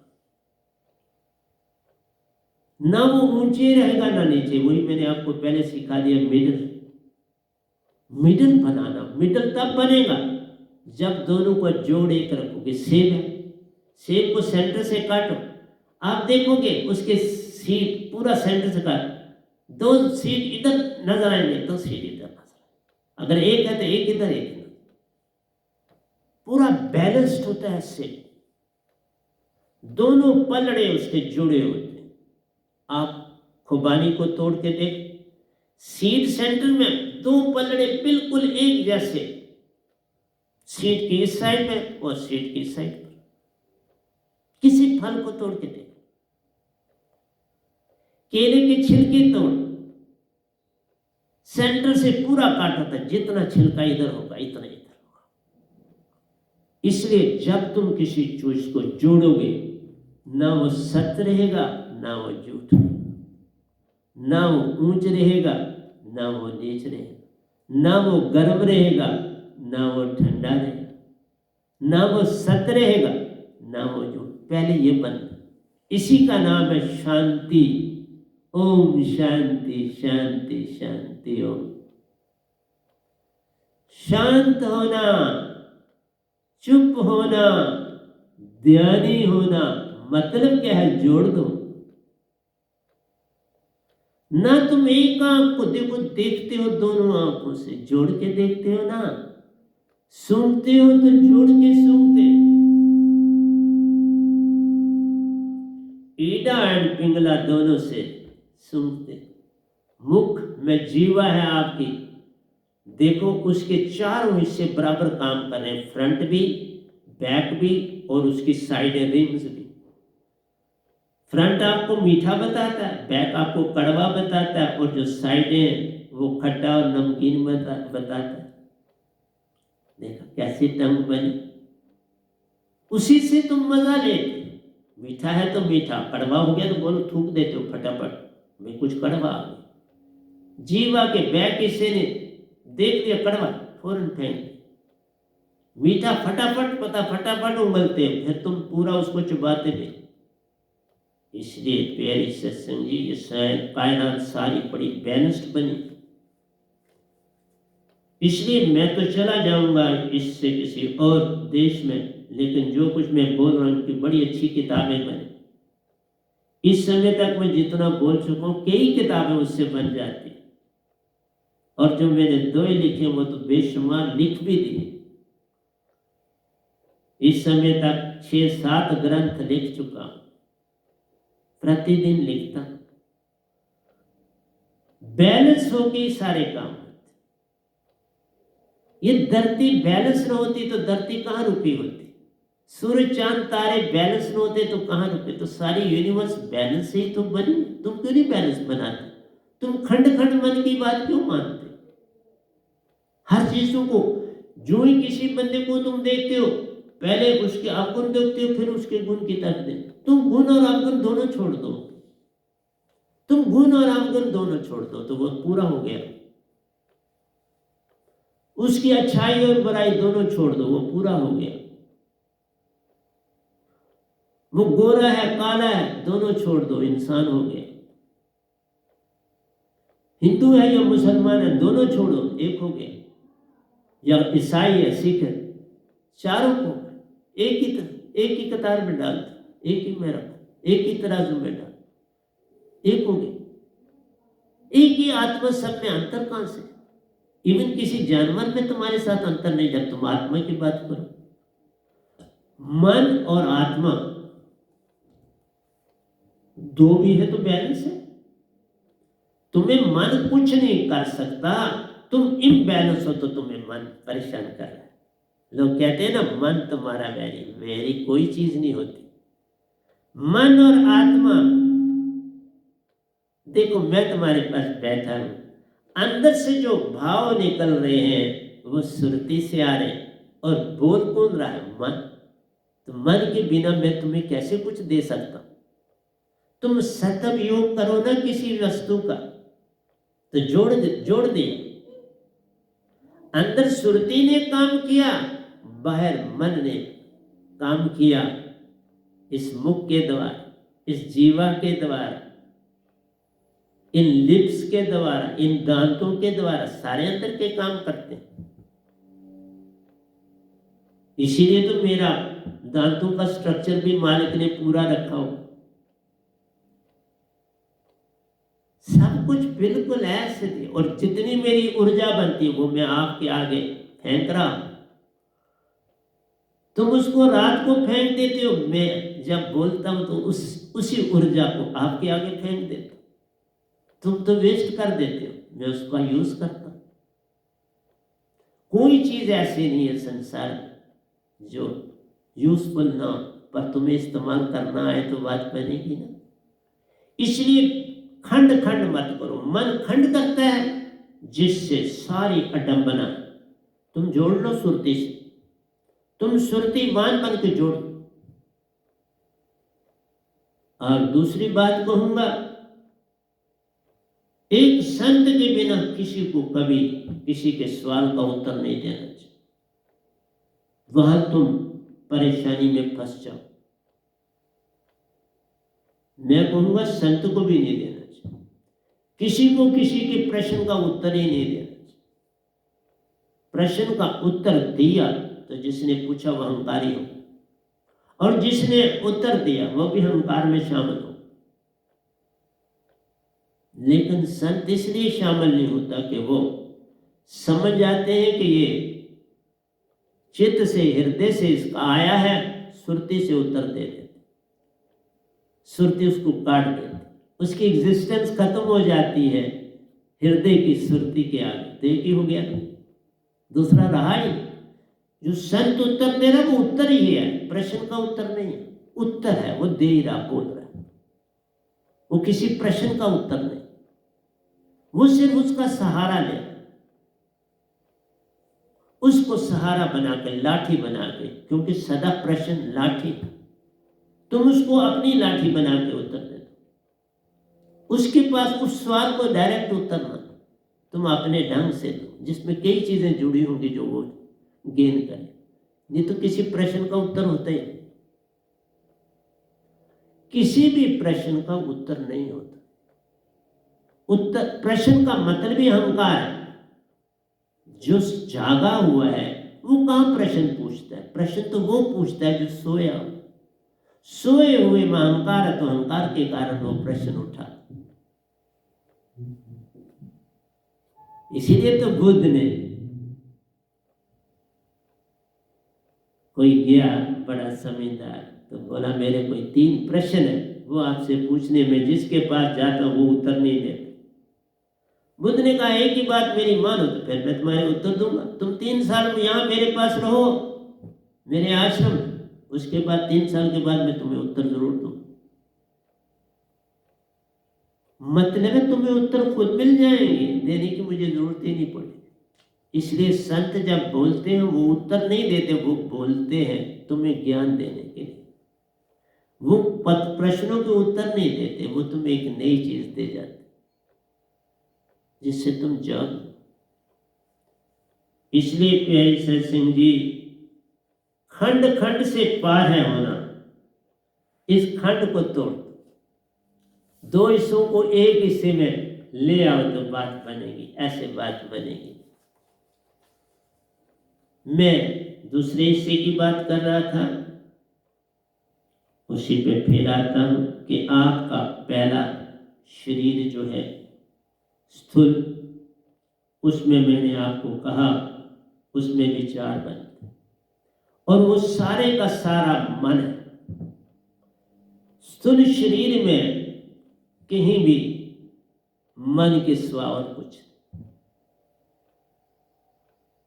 ना वो ऊंचे रहेगा ना नीचे। वही मैंने आपको पहले सिखा दिया, मिडिल। मिडिल बनाना, मिडिल तब बनेगा जब दोनों को जोड़ एक रखोगे। सेब है, सेब को सेंटर से काटो, आप देखोगे उसके सीड पूरा सेंटर से काट, 2 सीड इधर नजर आएंगे, 2 सीड इधर नजर आएंगे। अगर एक है तो एक इधर, एक इधर, पूरा बैलेंस्ड होता है सेब। दोनों पलड़े उसके जुड़े होते हैं। आप खुबानी को तोड़ के देख, सीड सेंटर में 2 पलड़े बिल्कुल एक जैसे, सीड की इस साइड में और सीड की इस साइड पर। किसी फल को तोड़ के देख, केले के छिलके तोड़, सेंटर से पूरा काटा था, जितना छिलका इधर होगा इतना इधर होगा। इसलिए जब तुम किसी चीज को जोड़ोगे ना वो सत्य रहेगा ना वो झूठ, ना वो ऊंच रहेगा ना वो नीच रहेगा, ना वो गर्म रहेगा ना वो ठंडा रहेगा, ना वो सत्य रहेगा ना वो झूठ। पहले ये बंद, इसी का नाम है शांति। ओम शांति शांति शांति। ओम शांत होना, चुप होना, ध्यानी होना, मतलब क्या है? जोड़ दो ना। तुम एक आंख को देखो, देखते हो दोनों आंखों से, जोड़ के देखते हो ना। सूंघते हो तो जोड़ के सूंघते। ईडा एंड पिंगला दोनों से सूंघते। मुख में जीवा है आपकी, देखो उसके चारों हिस्से बराबर काम कर रहे हैं, फ्रंट भी, बैक भी और उसकी साइडें, रिम्स भी। फ्रंट आपको मीठा बताता है, बैक आपको कड़वा बताता है, और जो साइडें वो खट्टा और नमकीन बताता है। देखा कैसी टंग बनी, उसी से तुम मजा लेते। मीठा है तो मीठा, कड़वा हो गया तो बोलो थूक देते हो फटाफट, भाई कुछ कड़वा आ गया। जीवा के बैक हिस्से ने देख लिया कड़वा, फौरन फेंक। मीठा फटाफट पता, फटाफट उंगलते हो, फिर तुम पूरा उसको चुबाते नहीं। इसलिए प्यारी सत्संग जी, ये कायनात सारी बड़ी बैलेंस्ड बनी। इसलिए मैं तो चला जाऊंगा इससे किसी और देश में, लेकिन जो कुछ मैं बोल रहा हूं कि बड़ी अच्छी किताबें बने। इस समय तक मैं जितना बोल चुका हूं, कई किताबें उससे बन जाती, और जो मैंने 2 लिखे वो तो बेशुमार लिख भी दिए। इस समय तक 6-7 ग्रंथ लिख चुका हूं, प्रतिदिन लिखता। बैलेंस होके सारे काम। ये धरती बैलेंस न होती तो धरती कहां रुकी होती? सूर्य चांद तारे बैलेंस न होते तो कहां रुके? तो सारी यूनिवर्स बैलेंस से ही तो बनी। तुम क्यों नहीं बैलेंस बनाते? तुम खंड खंड मन की बात क्यों मानते? हर चीजों को, जो ही किसी बंदे को तुम देखते हो, पहले उसके अवगुण देखते हो, फिर उसके गुण की तरफ देखते। तुम गुण और अवगुण दोनों छोड़ दो, तुम गुण और अवगुण दोनों छोड़ दो तो वो पूरा हो गया। उसकी अच्छाई और बुराई दोनों छोड़ दो, वो पूरा हो गया। वो गोरा है काला है दोनों छोड़ दो, इंसान हो गया। हिंदू है या मुसलमान है दोनों छोड़ो, एक हो गया। या ईसाई है सिख है, चारों को एक ही कतार में डाल दो, एक ही में रखो, एक ही तराजू में डाल, एक हो गया। एक ही आत्मा, सब में अंतर कहां से? इवन किसी जानवर में तुम्हारे साथ अंतर नहीं, जब तुम आत्मा की बात करो। मन और आत्मा दो भी है तो बैलेंस है। तुम्हें मन कुछ नहीं कर सकता, तुम इम्बैलेंस हो तो तुम्हें मन परेशान कर रहा है। लोग कहते हैं ना मन तुम्हारा वैरी, वैरी कोई चीज नहीं होती। मन और आत्मा, देखो मैं तुम्हारे पास बैठा हूं, अंदर से जो भाव निकल रहे हैं वो सुरती से आ रहे हैं, और बोल कौन रहा है? मन। तो मन के बिना मैं तुम्हें कैसे कुछ दे सकता? तुम सदुपयोग करो ना किसी वस्तु का, तो जोड़ दिया। अंदर सुरती ने काम किया, बाहर मन ने काम किया। इस मुख के द्वारा, इस जीवा के द्वारा, इन लिप्स के द्वारा, इन दांतों के द्वारा सारे अंदर के काम करते हैं। इसीलिए तो मेरा दांतों का स्ट्रक्चर भी मालिक ने पूरा रखा हो। सब कुछ बिल्कुल ऐसे थे, और जितनी मेरी ऊर्जा बनती है वो मैं आपके आगे फेंक रहा हूं। तुम उसको रात को फेंक देते हो, मैं जब बोलता हूं तो उसी ऊर्जा को आपके आगे फेंक देता हूं। तुम तो वेस्ट कर देते हो, मैं उसका यूज करता हूं। कोई चीज ऐसी नहीं है संसार में जो यूजफुल ना, पर तुम्हें इस्तेमाल करना आए तो बात बनेगी ना। इसलिए खंड खंड मत करो। मन खंड करता है जिससे सारी अडंबना, तुम जोड़ लो सुरती से, तुम सुरतीवान बन के जोड़। और दूसरी बात कहूंगा, एक संत के बिना किसी को कभी किसी के सवाल का उत्तर नहीं देना चाहिए, वहां तुम परेशानी में फंस जाओ। मैं कहूंगा संत को भी नहीं देना चाहिए, किसी को किसी के प्रश्न का उत्तर ही नहीं देना चाहिए। प्रश्न का उत्तर दिया तो जिसने पूछा वह अहंकारी हो, और जिसने उत्तर दिया वह भी अहंकार में शामिल हो। लेकिन संत इसलिए शामिल नहीं होता कि वो समझ जाते हैं कि ये चित्त से, हृदय से इसका आया है, सुरती से उत्तर दे देते, सुरती उसको काट देती, उसकी एग्जिस्टेंस खत्म हो जाती है हृदय की सुरती के आगे। तो एक ही हो गया, दूसरा रहा ही। जो संत उत्तर दे रहा है वो उत्तर ही है, प्रश्न का उत्तर नहीं है, उत्तर है, वो दे ही रहा, बोल रहा है, वो किसी प्रश्न का उत्तर नहीं, वो सिर्फ उसका सहारा ले, उसको सहारा बना के, लाठी बना के, क्योंकि सदा प्रश्न लाठी, तुम उसको अपनी लाठी बना के उत्तर दे दो, उसके पास उस सवाल को डायरेक्ट उत्तर मत, तुम अपने ढंग से दो जिसमें कई चीजें जुड़ी होंगी जो वो गेन करे। नहीं तो किसी प्रश्न का उत्तर होता ही नहीं, किसी भी प्रश्न का उत्तर नहीं होता। उत्तर, प्रश्न का मतलब ही अहंकार है। जो जागा हुआ है वो कहां प्रश्न पूछता है? प्रश्न तो वो पूछता है जो सोया हो। सोए हुए में अहंकार है, तो अहंकार के कारण वो प्रश्न उठा। इसीलिए तो बुद्ध ने, कोई गया बड़ा समझदार, तो बोला मेरे कोई 3 प्रश्न है, वो आपसे पूछने में, जिसके पास जाता वो उत्तर नहीं देता। बुद्ध ने कहा एक ही बात मेरी मानो तो फिर मैं तुम्हारे उत्तर दूंगा। तुम 3 साल में यहाँ मेरे पास रहो, मेरे आश्रम में, उसके बाद 3 साल के बाद मैं तुम्हें उत्तर जरूर दूंगा। मतलब है तुम्हें उत्तर खुद मिल जाएंगे, देने की मुझे जरूरत ही नहीं पड़ेगी। इसलिए संत जब बोलते हैं वो उत्तर नहीं देते, वो बोलते हैं तुम्हें ज्ञान देने के लिए। वो प्रश्नों के उत्तर नहीं देते, वो तुम्हें एक नई चीज दे जाते जिससे तुम जाओ। इसलिए प्यारे सत्संग जी, खंड खंड से पार है होना, इस खंड को तोड़, 2 हिस्सों को एक हिस्से में ले आओ तो बात बनेगी, ऐसे बात बनेगी। मैं दूसरे हिस्से की बात कर रहा था, उसी पे फिर आता हूं कि आपका पहला शरीर जो है स्थूल, उसमें मैंने आपको कहा उसमें विचार बनते, और वो सारे का सारा मन है। स्थूल शरीर में कहीं भी मन के सिवा और कुछ।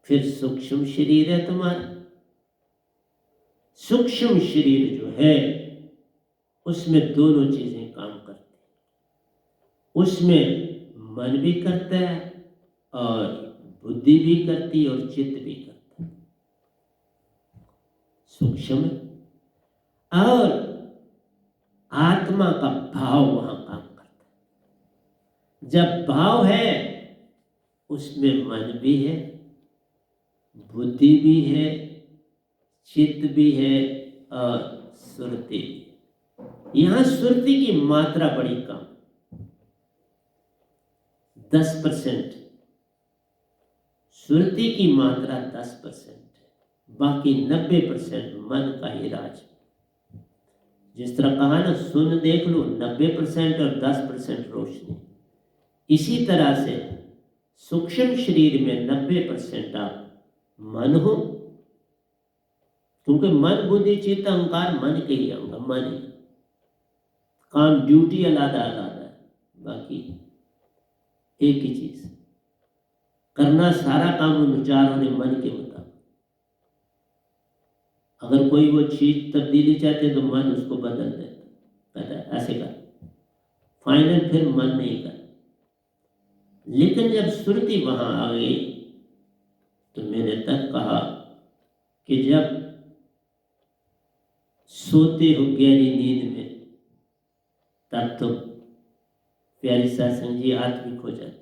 फिर सूक्ष्म शरीर है तुम्हारा, सूक्ष्म शरीर जो है उसमें दोनों चीजें काम करती हैं। उसमें मन भी करता है और बुद्धि भी करती है और चित्त भी करता है, सूक्ष्म। और आत्मा का भाव वहां काम करता है। जब भाव है उसमें मन भी है, बुद्धि भी है, चित्त भी है और सुरति भी। यहां सुरति की मात्रा बड़ी कम, 10%। सुरति की मात्रा 10%, बाकी 90% मन का ही राज। जिस तरह कहा ना, सुन देख लो, 90% और 10% रोशनी। इसी तरह से सूक्ष्म शरीर में 90% आप मन हो, क्योंकि मन बुद्धि चित्त अहंकार मन के ही अंग, मन ही काम, ड्यूटी अलग-अलग है, बाकी एक ही चीज करना, सारा काम उन चारों ने मन के मुताबिक। अगर कोई वो चीज तब्दीली चाहते तो मन उसको बदल देता, कहता है ऐसे कर, फाइनल फिर मन नहीं कर। लेकिन जब सुरति वहां आ गई तो मैंने तब कहा कि जब सोते हो गहरी नींद में तब तो प्यारी सत्संग जी आत्मिक हो जाते।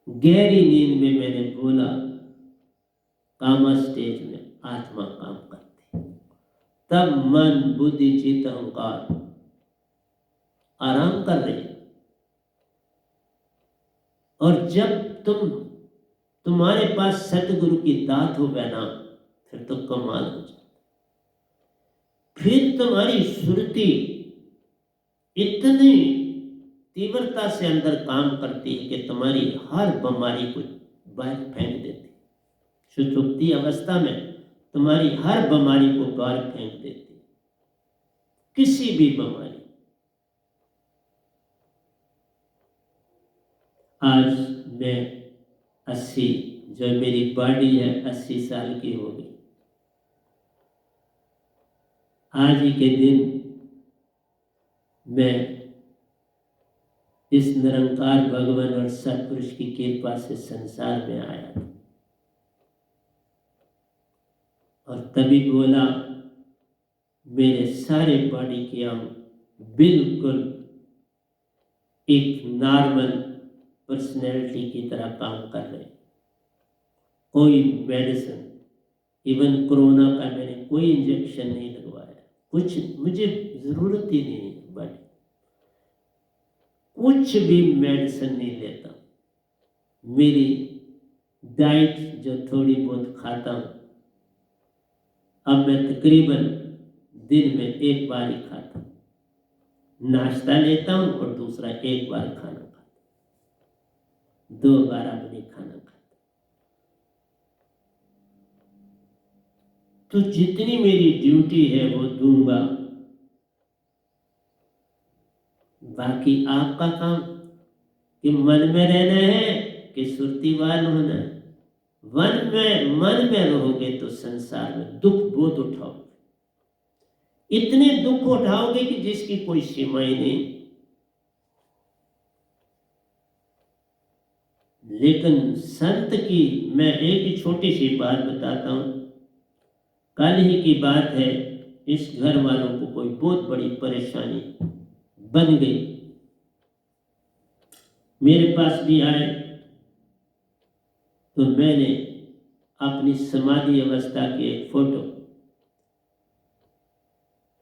गहरी नींद में मैंने बोला, कामा स्टेज में आत्मा काम करती, तब मन बुद्धि चित्त अहंकार आराम कर रहे। और जब तुम्हारे पास सतगुरु की दात हो बहना, फिर तो कमाल हो जाता। फिर तुम्हारी सुरती इतनी तीव्रता से अंदर काम करती है कि तुम्हारी हर बीमारी को बाहर फेंक देती। सुषुप्ति अवस्था में तुम्हारी हर बीमारी को बाहर फेंक देती, किसी भी बीमारी। आज मैं 80, जो मेरी बॉडी है 80 साल की हो गई। आज ही के दिन मैं इस निरंकार भगवान और सतपुरुष की कृपा से संसार में आया था। और तभी बोला, मेरे सारे बॉडी के अंग बिल्कुल एक नॉर्मल पर्सनैलिटी की तरह काम कर रहे। कोई मेडिसिन, इवन कोरोना का मैंने कोई इंजेक्शन नहीं लगवाया, कुछ मुझे जरूरत ही नहीं है। बट कुछ भी मेडिसिन नहीं लेता। मेरी डाइट जो थोड़ी बहुत खाता हूँ, अब मैं तकरीबन दिन में एक बार ही खाता हूँ। नाश्ता लेता हूँ और दूसरा एक बार खाना खाता हूँ, 2 बार अब नहीं खाना खाता। तो जितनी मेरी ड्यूटी है वो दूंगा। बाकी आपका काम कि मन में रहना है कि सुरतीवान होना है। मन में रहोगे तो संसार में दुख बहुत उठाओगे, इतने दुख उठाओगे कि जिसकी कोई सीमाएं नहीं। लेकिन संत की मैं एक ही छोटी सी बात बताता हूं। कल ही की बात है, इस घर वालों को कोई बहुत बड़ी परेशानी बन गई, मेरे पास भी आए। तो मैंने अपनी समाधि अवस्था की एक फोटो,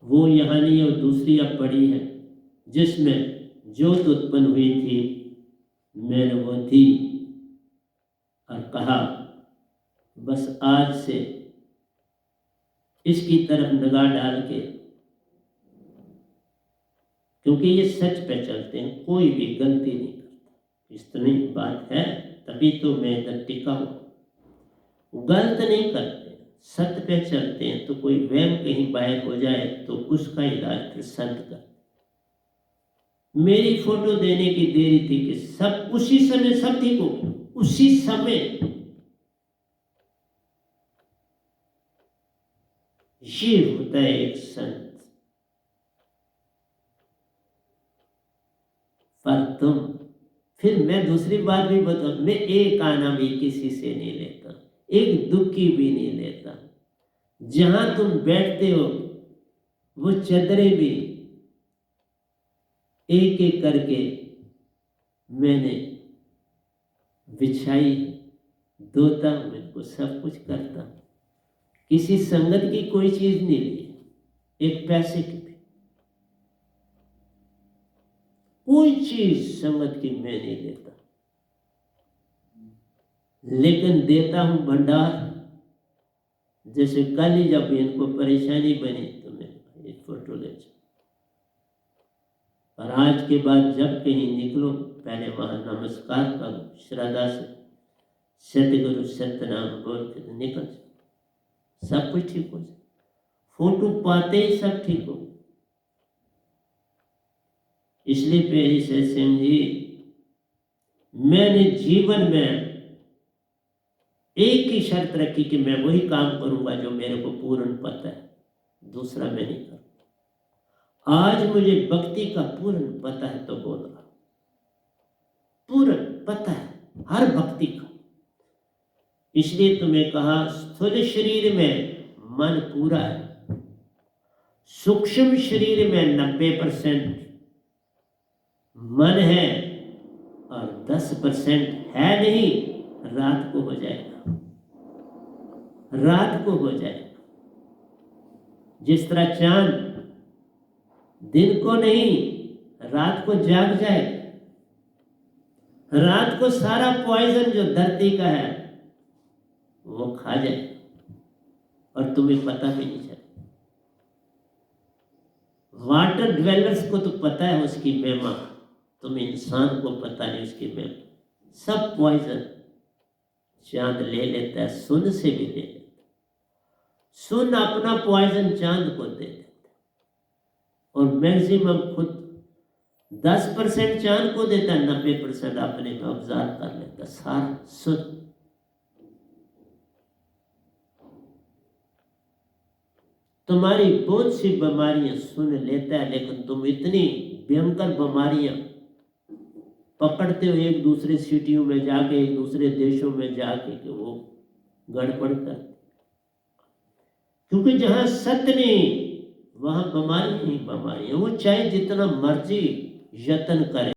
वो यहाँ नहीं और दूसरी अब पड़ी है, जिसमें ज्योत उत्पन्न हुई थी, मैंने वो दी और कहा बस आज से इसकी तरफ निगाह डाल के, क्योंकि ये सच पे चलते हैं, कोई भी गलती नहीं करता। इतनी बात है, तभी तो मैं इधर टिका हूं। गलत नहीं करते, सत्य पे चलते हैं। तो कोई वहम कहीं बाहर हो जाए तो उसका इलाज फिर संत कर। मेरी फोटो देने की देरी थी कि सब उसी समय सब ठीक हो, उसी समय। ये होता है एक संत। पर तुम, फिर मैं दूसरी बात भी बताऊं, मैं एक आना भी किसी से नहीं लेता, एक दुखी भी नहीं लेता। जहां तुम बैठते हो वो चदरें भी एक एक करके मैंने बिछाई, धोता हूं, इनको सब कुछ करता हूं। किसी संगत की कोई चीज नहीं ली, एक पैसे की भी कोई चीज संगत की मैं नहीं लेता, लेकिन देता हूं भंडार। जैसे कल ही जब इनको परेशानी बनी तो मैं एक फोटो ले जाऊं। और आज के बाद जब कहीं निकलो, पहले वहां नमस्कार करो श्रद्धा से, सतगुरु सतनाम बोल के निकल जाओ, सब कुछ ठीक हो जाए। फोटो पाते ही सब ठीक हो। इसलिए प्यारी सत्संग जी, मैंने जीवन में एक ही शर्त रखी कि मैं वही काम करूंगा जो मेरे को पूर्ण पता है, दूसरा मैं नहीं करूंगा। आज मुझे भक्ति का पूर्ण पता है, तो बोल रहा, पूर्ण पता है हर भक्ति का। इसलिए तुम्हें कहा स्थूल शरीर में मन पूरा है, सूक्ष्म शरीर में 90% मन है और 10% है नहीं, रात को हो जाएगा, रात को हो जाएगा। जिस तरह चांद दिन को नहीं रात को जाग जाए, रात को सारा पॉइजन जो धरती का है वो खा जाए और तुम्हें पता भी नहीं चले। वाटर ड्वेलर्स को तो पता है उसकी महिमा, तुम इंसान को पता नहीं उसकी महिमा। सब पॉइजन चांद ले लेता है, सुन से भी ले लेता है। सुन अपना पॉइजन चांद को दे देता है और मैक्सिमम खुद 10% चांद को देता है, 90% अपने में ऑब्जर्व कर लेता है। सारा सुन। तुम्हारी बहुत सी बीमारियां सुन लेता है, लेकिन तुम इतनी भयंकर बीमारियां पकड़ते हो एक दूसरे सिटियों में जाके, एक दूसरे देशों में जाके, कि वो गड़बड़ कर। क्योंकि जहां सत्य नहीं वहां बीमारी ही बीमारी है। वो चाहे जितना मर्जी यत्न करे,